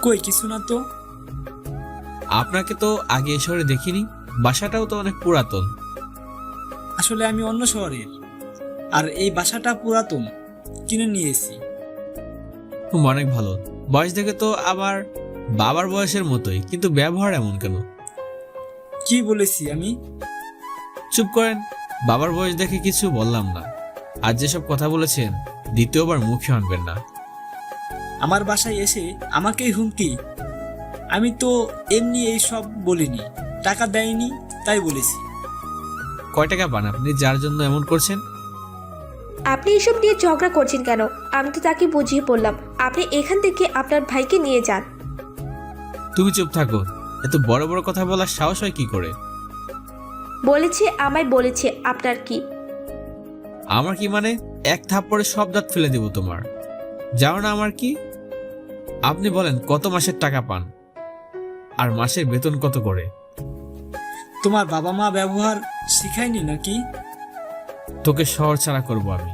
কই কিছু না তো। আপনাকে তো আগে এই শহরে দেখিনি, বাসাটাও তো অনেক পুরাতন। আসলে আমি অন্য শহরের, আর এই বাসাটা পুরাতন, কিনে নিয়েছি। অনেক ভালো। বয়স দেখে তো আমার বাবার বয়সের মতোই, কিন্তু ব্যবহার এমন কেন? কি বলেছি আমি? চুপ করেন, বাবার বয়স দেখে কিছু বললাম না। আর যেসব কথা বলেছেন দ্বিতীয়বার মুখে আনবেন না। আমার বাসায় এসে আমাকেই হুমকি? আমি তো এমনি এইসব বলিনি, টাকা দেয়নি তাই বলেছি। কয় টাকা পান আপনি যার জন্য এমন করছেন? আপনি এসব নিয়ে ঝগড়া করছেন কেন? আমি তো তাকে বুঝিয়ে বললাম আপনি এখান থেকে আপনার ভাইকে নিয়ে যান। তুমি চুপ থাকো। এত বড় বড় কথা বলার সাহস হয় কি করে? বলেছে, আমায় বলেছে। আপনার কি? আমার কি মানে? এক থাপ্পড়ে সব দাঁত ফেলে দেব তোমার। যাও না আমার কি? আপনি বলেন কত মাসের টাকা পান আর মাসের বেতন কত করে? তোমার বাবা মা ব্যবহার শিখায়নি নাকি? তোকে শহর ছাড়া করবো আমি।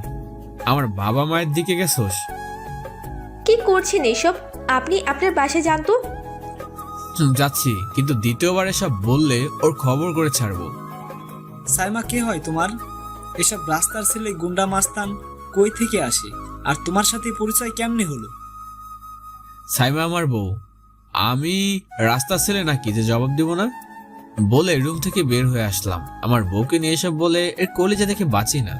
আমার বাবা মায়ের দিকে গেছোস? কি করছেন এসব? আপনি আপনার বাসায় যান তো। যাচ্ছি, কিন্তু দ্বিতীয়বার এসব বললে ওর খবর করে ছাড়বো। সাইমা কে হয় তোমার? এসব রাস্তার ছেলে গুন্ডা মাস্তান কই থেকে আসে? আর তোমার সাথে পরিচয় কেমনে হলো? সাইমা আমার বউ। আমি রাস্তার ছেলে নাকি যে জবাব দিব না? বলে রুম থেকে বের হয়ে আসলাম। আমার বউকে নিয়ে এসব বলে এর কলিজা দেখে বাঁচি না।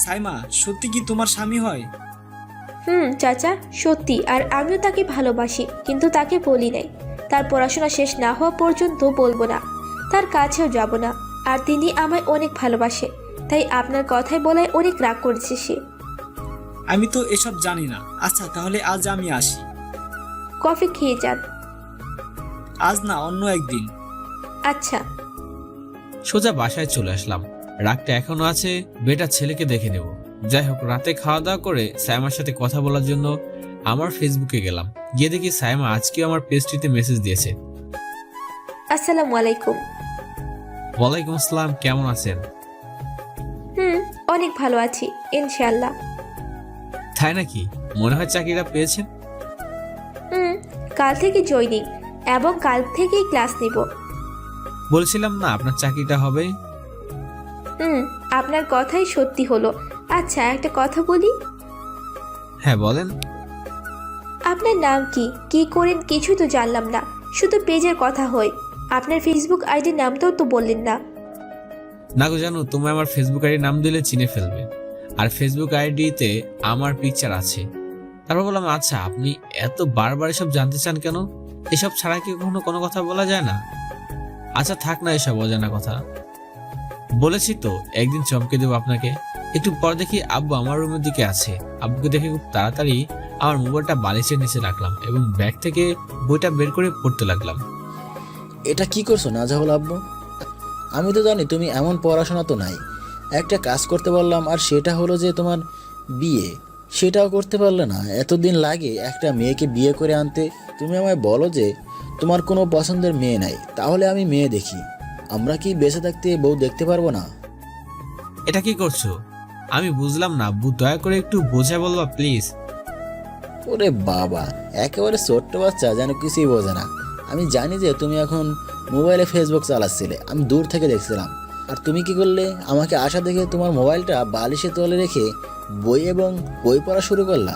সাইমা সত্যি কি তোমার স্বামী হয়? চাচা, সত্যি। আর আমিও তাকে ভালোবাসি, কিন্তু তাকে বলি নাই। তার পড়াশোনা শেষ না হওয়া পর্যন্ত বলবো না, তার কাছেও যাব না। আর তিনি আমায় অনেক ভালোবাসে, তাই আপনার কথাই বলায় অনেক রাগ করেছে সে। আমি তো এসব জানি না। আচ্ছা তাহলে আজ আমি আসি। কফি খেয়ে যান। আজ না, অন্য একদিন। আচ্ছা। সোজা বাসায় চলে আসলাম। রাগটা এখনো আছে, বেটার ছেলেকে দেখে নেব। যাই হোক, রাতে খাওয়া দাওয়া করে সাইমার সাথে কথা বলার জন্য আমার ফেসবুকে গেলাম। গিয়ে দেখি সাইমা আজকেও আমার পেজটিতে মেসেজ দিয়েছে। আসসালামু আলাইকুম। ওয়ালাইকুম আসসালাম, কেমন আছেন? অনেক ভালো আছি ইনশাআল্লাহ। তাই নাকি? মনে হয় চাকরিটা পেয়েছেন। কাল থেকে জয়েনিং এবং কাল থেকেই ক্লাস নিব। বলছিলাম না আপনার চাকরিটা হবে। আপনার কথাই সত্যি হলো। আচ্ছা, একটা কথা বলি। হ্যাঁ বলেন। আপনার নাম কি, কি করেন কিছুই তো জানলাম না, শুধু পেজের কথা হয়। আপনার ফেসবুক আইডির নামটাও তো বললেন না। না গো জানো, তুমি আমার ফেসবুক আইডির নাম দিলে চিনে ফেলবে। আর ফেসবুক আইডিতে আমার পিকচার আছে। তারপর বললাম, আচ্ছা আপনি এত বারবার এসব জানতে চান কেন? এসব ছাড়া কি কখনো কোনো কথা বলা যায় না? আচ্ছা থাক না এসব অজানা কথা। বলেছি তো একদিন চমকে দেবো আপনাকে। একটু পর দেখি আব্বু আমার রুমের দিকে আছে। আব্বুকে দেখে খুব তাড়াতাড়ি আমার মোবাইলটা বালিশের নিচে রাখলাম এবং ব্যাগ থেকে বইটা বের করে পড়তে লাগলাম। এটা কি করছো নাজাহুল আব্বু? আমি তো জানি তুমি এমন পড়াশোনা তো নাই। একটা কাজ করতে পারলাম, আর সেটা হলো যে তোমার বিয়ে। সেটাও করতে পারলে না। এতদিন লাগে একটা মেয়েকে বিয়ে করে আনতে। তুমি আমায় বলো যে তোমার কোনো পছন্দের মেয়ে নাই, তাহলে আমি মেয়ে দেখি। আমরা কি বেঁচে থাকতে বউ দেখতে পারবো না? এটা কি করছো? আমি বুঝলাম না আব্বু, দয়া করে একটু বোঝা বলবা প্লিজ। ওরে বাবা, একেবারে ছোট্ট বাচ্চা, যেন কিছুই বোঝে না। আমি জানি যে তুমি এখন মোবাইলে ফেসবুক চালাচ্ছিলে, আমি দূর থেকে দেখছিলাম। আর তুমি কি করলে? আমাকে আসা দেখে তোমার মোবাইলটা বালিশে তলে রেখে বই পড়া শুরু করলা।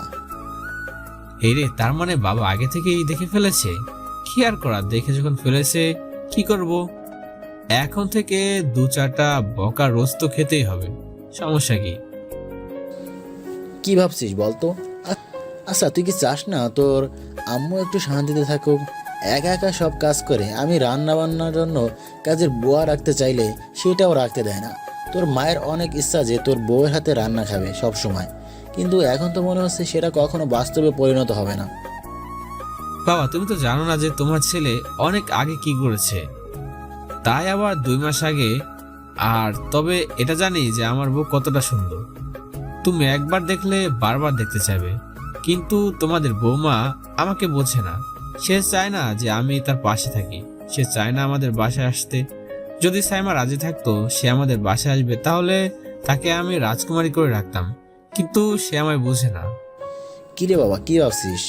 এই রে, তার মানে বাবা আগে থেকেই দেখে ফেলেছে। কি আর করার, দেখে যখন ফেলেছে কি করব। এখন থেকে 2-4টা বকা রোজ তো খেতেই হবে, সমস্যা কি? কি ভাবছিস বলতো? আচ্ছা তুই কি চাস না তোর আম্মু একটু শান্তিতে থাকুক? একা একা সব কাজ করে। আমি রান্না বান্নার জন্য কাজের বুয়া রাখতে চাইলে সেটাও রাখতে দেয় না। তোর মায়ের অনেক ইচ্ছা যে তোর বউয়ের হাতে রান্না খাবে সব সময়, কিন্তু এখন তো মনে হচ্ছে সেটা কখনো বাস্তবে পরিণত হবে না। বাবা তুমি তো জানো না যে তোমার ছেলে অনেক আগে কি করেছে, তাই আবার 2 মাস আগে। আর তবে এটা জানি যে আমার বউ কতটা সুন্দর। তুমি একবার দেখলে বারবার দেখতে চাইবে। কিন্তু তোমাদের বৌমা আমাকে বোঝে না। সে চায় না যে আমি তার পাশে থাকি। সে চায় না আমাদের বাসায় আসতে। যদি সাইমা রাজি থাকতো সে আমাদের বাসায় আসবে, তাহলে তাকে আমি রাজকুমারী করে রাখতাম। কিন্তু সে আমায় বোঝে না। কি রে বাবা, কি ভাবছিস?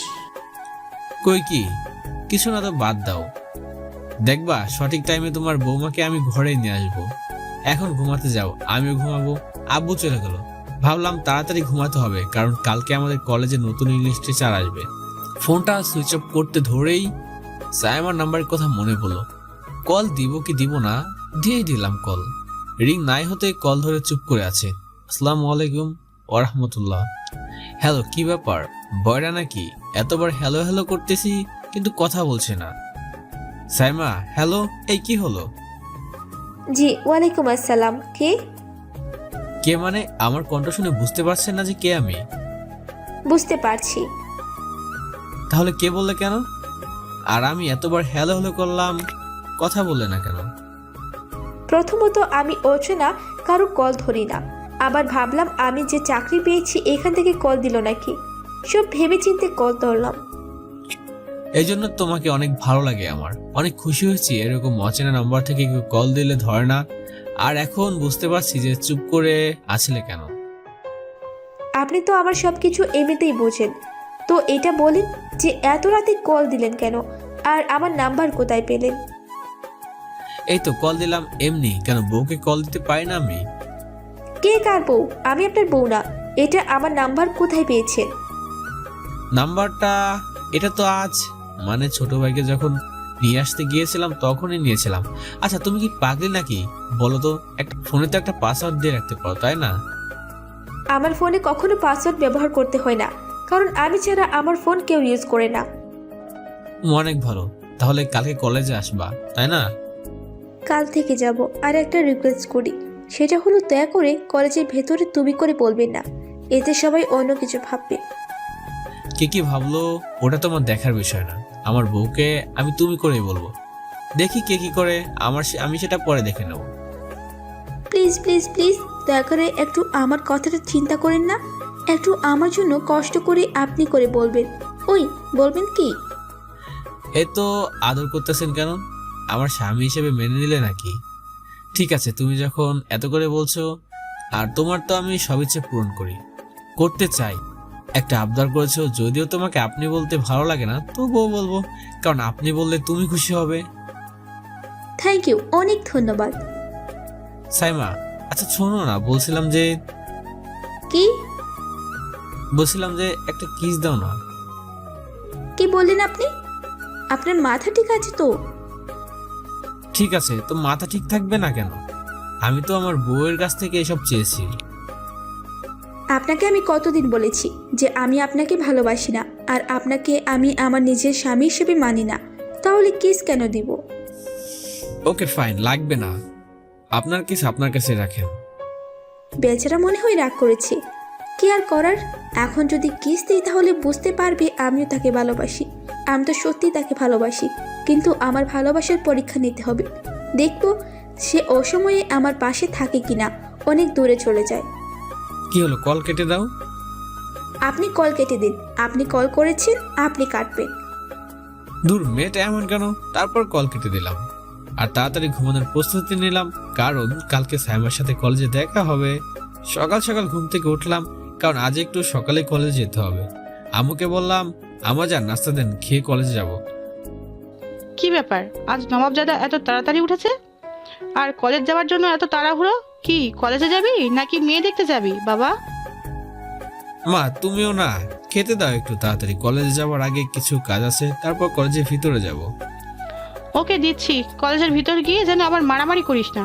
কই কি কিছু না, তো বাদ দাও। দেখবা সঠিক টাইমে তোমার বৌমাকে আমি ঘরে নিয়ে আসবো। এখন ঘুমাতে যাও, আমিও ঘুমাবো। আব্বু চলে গেল। ভাবলাম তাড়াতাড়ি ঘুমাতে হবে, কারণ কালকে আমাদের কলেজে নতুন ইংলিশ টিচার আসবে। ফোনটা সুইচ অফ করতে ধরেই সাইমার নাম্বারের কথা মনে পড়লো। কল দিব কি দিব না, দিয়েই দিলাম কল। রিং নাই হতে কল ধরে চুপ করে আছে। আসসালামু আলাইকুম ওরহমতুল্লাহ। হ্যালো, কি ব্যাপার? বয়রা নাকি? এতবার হ্যালো হ্যালো করতেছি কিন্তু কথা বলছে না। সাইমা, হ্যালো, এই কি হলো? জি ওয়ালাইকুম আসসালাম। কে? কে মানে? আমার কণ্ঠ শুনে বুঝতে পারছেন না যে কে আমি? বুঝতে পারছি। তাহলে কে বললে কেন? আর আমি এতবার হ্যালো হ্যালো করলাম, কথা বললে না কেন? প্রথমত আমি অচেনা কারো কল ধরি না, আবার ভাবলাম আমি যে চাকরি পেয়েছি এখান থেকে কল দিল নাকি, সব ভেবে চিন্তে কল ধরলাম। এই জন্য তোমাকে অনেক ভালো লাগে আমার। অনেক খুশি হয়েছি এরকম অচেনা নাম্বার থেকে কেউ কল দিলে ধরে না। আর এখন বুঝতে পারছি যে চুপ করে আছিলে কেন। আপনি তো আমার সব কিছু এমনিতেই বোঝেন, তো এটা বলেন যে এত রাতে কল দিলেন কেন, আর আমার নাম্বার কোথায় পেলেন? এই তো কল দিলাম এমনি। কেন, বউকে কল দিতে পারি না আমি? কে কার বউ? আমি আপনার বউ না। এটা আমার নাম্বার কোথায় পেয়েছেন? নাম্বারটা এটা তো আজ মানে ছোট ভাইকে যখন নিয়ে আসতে গিয়েছিলাম তখনই নিয়েছিলাম। আচ্ছা, তুমি কি পাগলি নাকি? বলো তো, একটা ফোনে তো একটা পাসওয়ার্ড দিয়ে রাখতে পারো, তাই না? আমার ফোনে কখনো পাসওয়ার্ড ব্যবহার করতে হয় না, কারণ আমি ছাড়া আমার ফোন কেউ ইউজ করে না। অনেক ভালো। তাহলে কালকে কলেজে আসবা, তাই না? কাল থেকে যাব। আর একটা রিকোয়েস্ট করি, সেটা হলো দয়া করে কলেজের ভেতরে তুমি করে বলবেন না, এতে সবাই অন্য কিছু ভাববে। কে কি ভাবলো ওটা তোমার দেখার বিষয় না। আমার বউকে আমি তুমি করেই বলবো। দেখি কে কি করে, আমি সেটা পরে দেখে নেব। প্লিজ প্লিজ প্লিজ দয়া করে একটু আমার কথাটা চিন্তা করেন না, একটু আমার জন্য কষ্ট করে আপনি করে বলবেন। ওই বলবেন কি? এ তো আদর করতেছেন কেন? আমার স্বামী হিসেবে মেনে নিলে নাকি? ঠিক আছে, তুমি যখন এত করে বলছো, আর তোমার তো আমি সব ইচ্ছে পূরণ করতে চাই। একটা আবদার করেছো, যদিও তোমাকে আপনি বলতে ভালো লাগে না, তবুও বলবো, কারণ আপনি বললে তুমি খুশি হবে। থ্যাংক ইউ, অনেক ধন্যবাদ। সাইমা, আচ্ছা শোনো না, বলছিলাম কি? একটা কিস দাও না। কি বললেন আপনি? আপনার মাথা ঠিক আছে তো? ঠিক আছে, তো মাথা ঠিক থাকবে না কেন? আমি তো আমার বউয়ের কাছ থেকে এসব চেয়েছি। আপনাকে আমি কতদিন বলেছি যে আমি আপনাকে ভালোবাসি না, আর আপনাকে আমি আমার নিজের স্বামী হিসেবে মানি না, তাহলে কিস কেন দিব? ওকে ফাইন, লাগবে না। আপনার কিস আপনার কাছে রাখেন। বেচারা মনে হয় রাগ করেছে, কি আর করার। এখন যদি কিস দিই তাহলে বুঝতে পারবে আমিও তাকে ভালোবাসি। আমি তো সত্যিই তাকে ভালোবাসি, কিন্তু আমার ভালোবাসার পরীক্ষা নিতে হবে। দেখবো সে অসময়ে আমার পাশে থাকে কিনা, অনেক দূরে চলে যায়। কি হলো, কল কেটে দাও। আপনি কল কেটে দিন। আপনি কল করেছেন, আপনি কাটবেন। দূর, মেয়েটা এমন কেন? তারপর কল কেটে দিলাম আর তাড়াতাড়ি ঘুমানোর প্রস্তুতি নিলাম, কারণ কালকে সাইমার সাথে কলেজে দেখা হবে। সকাল সকাল ঘুম থেকে উঠলাম, কারণ আজ একটু সকালে কলেজে যেতে হবে। আম্মুকে বললাম, আম্মা যান নাস্তা দেন, খেয়ে কলেজে যাব। কি ব্যাপার, আজ নবাবজাদা এত তাড়াতাড়ি উঠেছে? আর কলেজ যাওয়ার জন্য এত তাড়াহুড়ো? কি কলেজে যাবি নাকি মেয়ে দেখতে যাবি বাবা? মা তুমিও না, খেতে দাও একটু তাড়াতাড়ি। কলেজে যাওয়ার আগে কিছু কাজ আছে, তারপর কলেজের ভিতরে যাব। ওকে দিচ্ছি, কলেজের ভিতর গিয়ে যেন আবার মারামারি করিস না।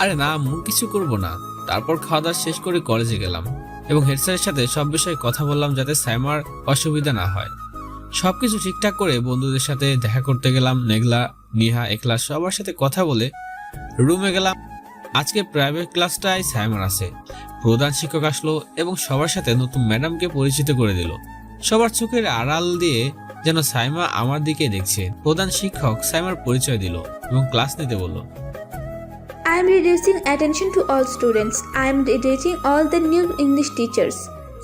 আরে না আম্মু, কিছু করব না। তারপর খাওয়া দাওয়া শেষ করে কলেজে গেলাম এবং হেড স্যারের সাথে সব বিষয়ে কথা বললাম, যাতে সাইমার অসুবিধা না হয়। সবকিছু ঠিকঠাক করে বন্ধুদের সাথে দেখা করতে গেলাম। নেগলা, নিহা, একলা সবার সাথে কথা বলে রুমে গেলাম। আজকে প্রাইভেট ক্লাসটাই সাইমার আছে। প্রধান শিক্ষক আসলো এবং সবার সাথে নতুন ম্যাডামকে পরিচিত করে দিল। সবার চোখের আড়াল দিয়ে যেন সাইমা আমার দিকে দেখছে। প্রধান শিক্ষক সাইমার পরিচয় দিল এবং ক্লাস নিতে বলল। I am reducing attention to all students. I am dating all the new English teachers.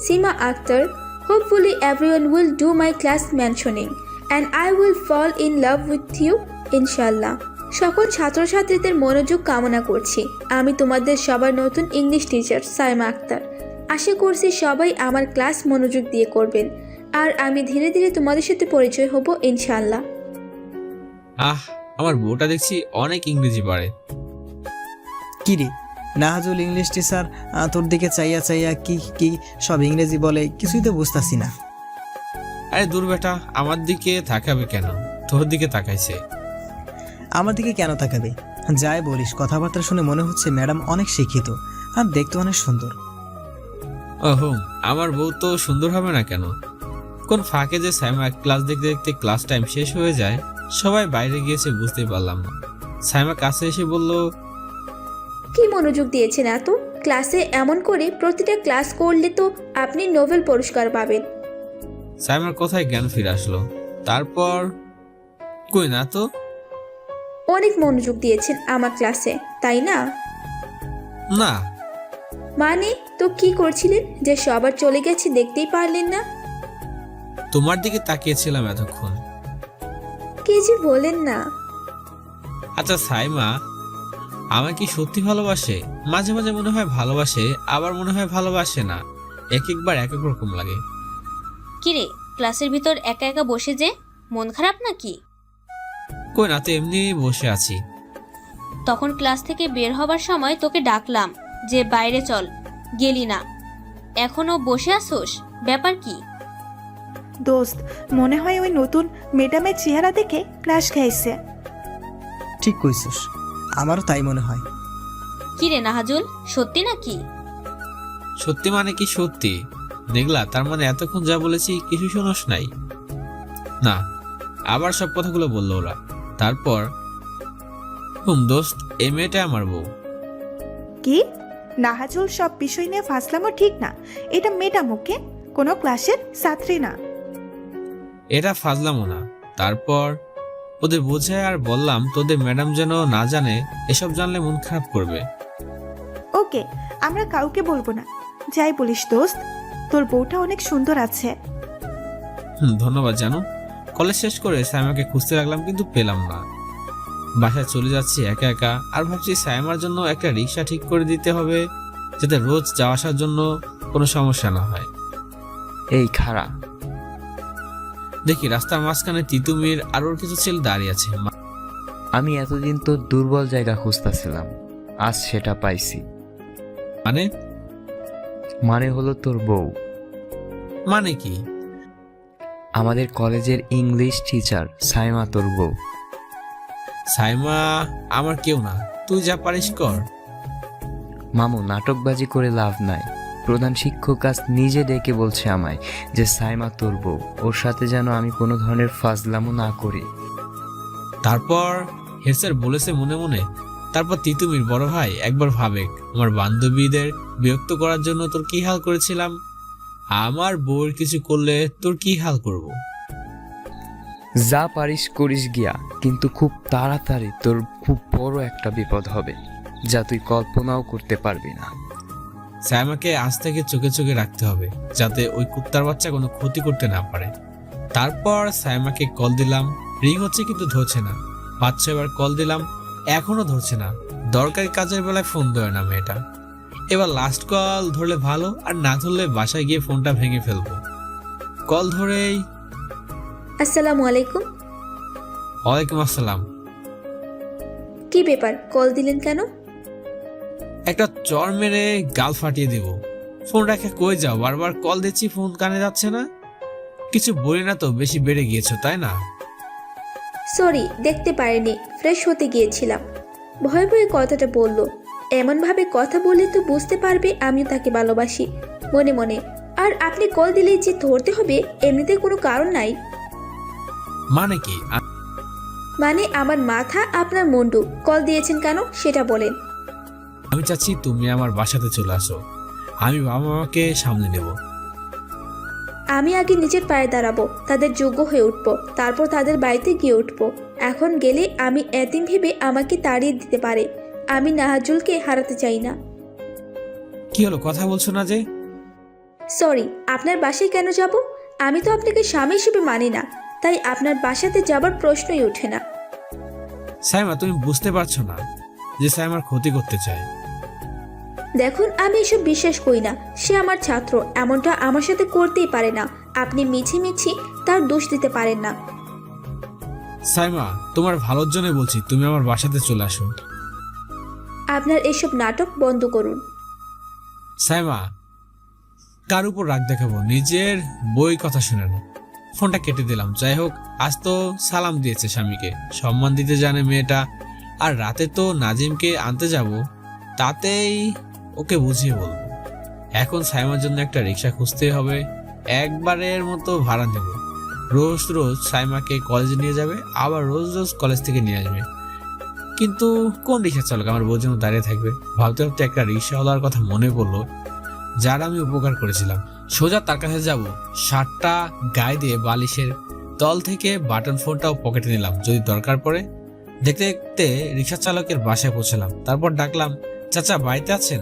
Seema Akhtar. Hopefully everyone will do my class mentioning and I will fall in love with you, inshallah. সকল ছাত্রছাত্রীদের মনোযোগ কামনা করছি। আমি তোমাদের সবার নতুন ইংলিশ টিচার সাইমা আক্তার। আশা করছি সবাই আমার ক্লাস মনোযোগ দিয়ে করবেন, আর আমি ধীরে ধীরে তোমাদের সাথে পরিচয় হব ইনশাআল্লাহ। আমার বউটা দেখছি অনেক ইংরেজি পারে। কি রে নাহাজুল ইংলিশ টিচার তোর দিকে চাইয়া চাইয়া কি কি সব ইংরেজি বলে, কিছুই তো বুঝতাছি না। আরে দূর বেটা, আমার দিকে তাকাবে কেন? তোর দিকে তাকাইছে। আমার দিকে কেন তাকাবে? যাই বলিস, কথাবার্তা শুনে মনে হচ্ছে ম্যাডাম অনেক শিক্ষিত, আর দেখতে অনেক সুন্দর। ওহো, আমার বউ তো সুন্দর হবে না কেন? কোন ফাঁকে যে সাইমা ক্লাস দেখতে দেখতে ক্লাস টাইম শেষ হয়ে যায়, সবাই বাইরে গিয়েছে বুঝতে পারলাম না। সাইমা কাছে এসে বলল, কি মনোযোগ দিয়েছেন এত? ক্লাসে এমন করে প্রতিটা ক্লাস করলে তো আপনি নোবেল পুরস্কার পাবেন। সাইমার কথায় জ্ঞান ফিরে আসলো। তারপর, কই না তো। অনেক মনোযোগ দিয়েছেন আমার ক্লাসে, তাই না? না। মানে তো কি করছিলেন যে সবার চলে গেছে দেখতেই পারলেন না? তোমার দিকে তাকিয়েছিলাম এতক্ষণ। কি যে বলেন না। আচ্ছা সাইমা, আমাকে কি সত্যি ভালোবাসে? মাঝে মাঝে মনে হয় ভালোবাসে, আবার মনে হয় ভালোবাসে না। এক একবার এক এক রকম লাগে। কিরে, ক্লাসের ভিতর একা একা বসে যে, মন খারাপ নাকি? কই না তো, এমনি বসে আছি। তখন ক্লাস থেকে বের হবার সময় তোকে ডাকলাম যে বাইরে চল, গেলি না। এখনো বসে আসোস, ব্যাপার কি? দোস্ত, মনে হয় ওই নতুন ম্যাডামের চেহারা দেখে ক্রাশ খাইছে। ঠিক কইছিস, আমারও তাই মনে হয়। কিরে নাহাজুল, সত্যি নাকি? সত্যি মানে কি সত্যি? দেখলা, তার মানে এতক্ষণ যা বলেছি কিছু শোনস নাই? না, আবার সব কথাগুলো বললো ওরা। তারপর, দোস্ত, এই মেয়েটা আমার বউ। কি? নাহাজুল সব বিষয় নিয়ে ফাসলামও ঠিক না। এটা ম্যাডাম, ওকে, কোনো ক্লাসের ছাত্রী না। এটা ফাজলামো না। তারপর ওদের বোঝায় আর বললাম, তোদের ম্যাডাম যেন না জানে, এসব জানলে মন খারাপ করবে। ওকে, আমরা কাউকে বলবো না। যাই বলিস দোস্ত, তোর বউটা অনেক সুন্দর আছে। ধন্যবাদ। জানো, কলেজ শেষ করে সাইমাকে খুঁজতে লাগলাম কিন্তু পেলাম না। বাসায় চলে যাচ্ছি একা একা, আর ভাবছি সাইমার জন্য একটা রিক্সা ঠিক করে দিতে হবে, যাতে রোজ যাওয়া আসার জন্য কোনো সমস্যা না হয়। এই খাড়া, দেখি রাস্তার মাঝখানে তিতুমির আর ওর কিছু ছেলে দাঁড়িয়ে আছে। আমি এতদিন তোর দুর্বল জায়গা খুঁজতেছিলাম, আজ সেটা পাইছি। মানে হলো তোর বউ। মানে কি? আমাদের কলেজের ইংলিশ টিচার সাইমা তোর বউ। সাইমা আমার কেউ না, তুই যা পারিস কর। মামু, নাটকবাজি করে লাভ নাই। প্রধান শিক্ষক আজ নিজে ডেকে বলছে আমায় যে সাইমা তোর বউ, ওর সাথে যেন আমি কোনো ধরনের ফাজলামো না করি। তারপর হেড স্যার বলেছে মনে মনে, তারপর তিতুমির বড় ভাই একবার ভাবেক, আমার বান্ধবীদের বিরক্ত করার জন্য তোর কি হাল করেছিলাম। আমার বউয়ের কিছু করলে তোর কি হাল করব? যা পারিস করিস গিয়া, কিন্তু খুব তাড়াতাড়ি তোর খুব বড় একটা বিপদ হবে, যা তুই কল্পনাও করতে পারবি না। সাইমাকে আজ থেকে চোখে চোখে রাখতে হবে, যাতে ওই কুত্তার বাচ্চা কোনো ক্ষতি করতে না পারে। তারপর সাইমাকে কল দিলাম, রিং হচ্ছে কিন্তু ধরছে না। 5-6 বার কল দিলাম, এখনো ধরছে না। দরকারি কাজের বেলায় ফোন দেয় না মেয়েটা। এবার লাস্ট কল ধরলে ভালো, আর না ধরলে বাসায় গিয়ে ফোনটা ভেঙে ফেলবো। কল ধরেই, আসসালামু আলাইকুম। ওয়ালাইকুম আসসালাম। কি ব্যাপার, কল দিলেন কেন? একটা চর মেরে গাল ফাটিয়ে দেব। ফোন রেখে কই যাও? বারবার কল দিচ্ছি, ফোন কানে যাচ্ছে না। কিছু বলি না তো, বেশি বেড়ে গিয়েছো তাই না? সরি, দেখতে পারিনি, ফ্রেশ হতে গিয়েছিলাম। ভয়ে ভয়ে কথাটা বলল। এমনভাবে কথা বললে তো বুঝতে পারবে আমিও তাকে ভালোবাসি মনে মনে। আর আপনি কল দিলেই যে ধরতে হবে এমনিতে কোনো কারণ নাই। মানে কি? মানে আমার মাথা আপনার মুন্ডু। কল দিয়েছেন কেন সেটা বলেন। আমি চাচ্ছি তুমি আমার বাসাতে চলে আসো, আমি বাবা মাকে সামলে নেব। আমি আগে নিজের পায়ে দাঁড়াবো, তাদের যোগ্য হয়ে উঠবো, তারপর তাদের বাড়িতে গিয়ে উঠবো। এখন গেলে আমি এতিম ভেবে আমাকে তাড়িয়ে দিতে পারে। আমি নাহাজুলকে হারাতে চাই না। কি হলো, কথা বলছো না যে? সরি, আপনার বাসায় কেন যাব? আমি তো আপনাকে স্বামী হিসেবে মানি না, তাই আপনার বাসাতে যাবার প্রশ্নই ওঠে না। সাইমা, তুমি বুঝতে পারছো না যে সাইমার ক্ষতি করতে চায়। দেখুন, আমি এসব বিশ্বাস করি না। সে আমার ছাত্র, এমনটা আমার সাথে করতেই পারে না। আপনি মিছি মিছি তার দোষ দিতে পারেন না। সাইমা, তোমার ভালোর জন্য বলছি, তুমি আমার বাসাতে চলে আসো। আপনার এসব নাটক বন্ধ করুন। সাইমা, কার উপর রাগ দেখাবো? নিজের বই কথা শুনে না। ফোনটা কেটে দিলাম। যাই হোক, আজ তো সালাম দিয়েছে স্বামীকে, সম্মান দিতে জানে মেয়েটা। আর রাতে তো নাজিমকে আনতে যাব, তাতেই ওকে বুঝিয়ে বলবো। এখন সাইমার জন্য একটা রিক্সা খুঁজতে হবে, একবারের মতো ভাড়া নেব। রোজ রোজ সাইমাকে কলেজে নিয়ে যাবে, আবার রোজ রোজ কলেজ থেকে নিয়ে আসবে। কিন্তু কোন রিক্সা চালক আমার বউর জন্য দাঁড়িয়ে থাকবে? ভাবতে ভাবতে একটা রিক্সাওয়ালার কথা মনে পড়লো, যার আমি উপকার করেছিলাম। সোজা তার কাছে যাব, শার্টটা গায়ে দিয়ে বালিশের তল থেকে বাটন ফোনটাও পকেটে নিলাম যদি দরকার পড়ে। দেখতে দেখতে রিক্সা চালকের বাসায় পৌঁছলাম, তারপর ডাকলাম, চাচা বাড়িতে আছেন?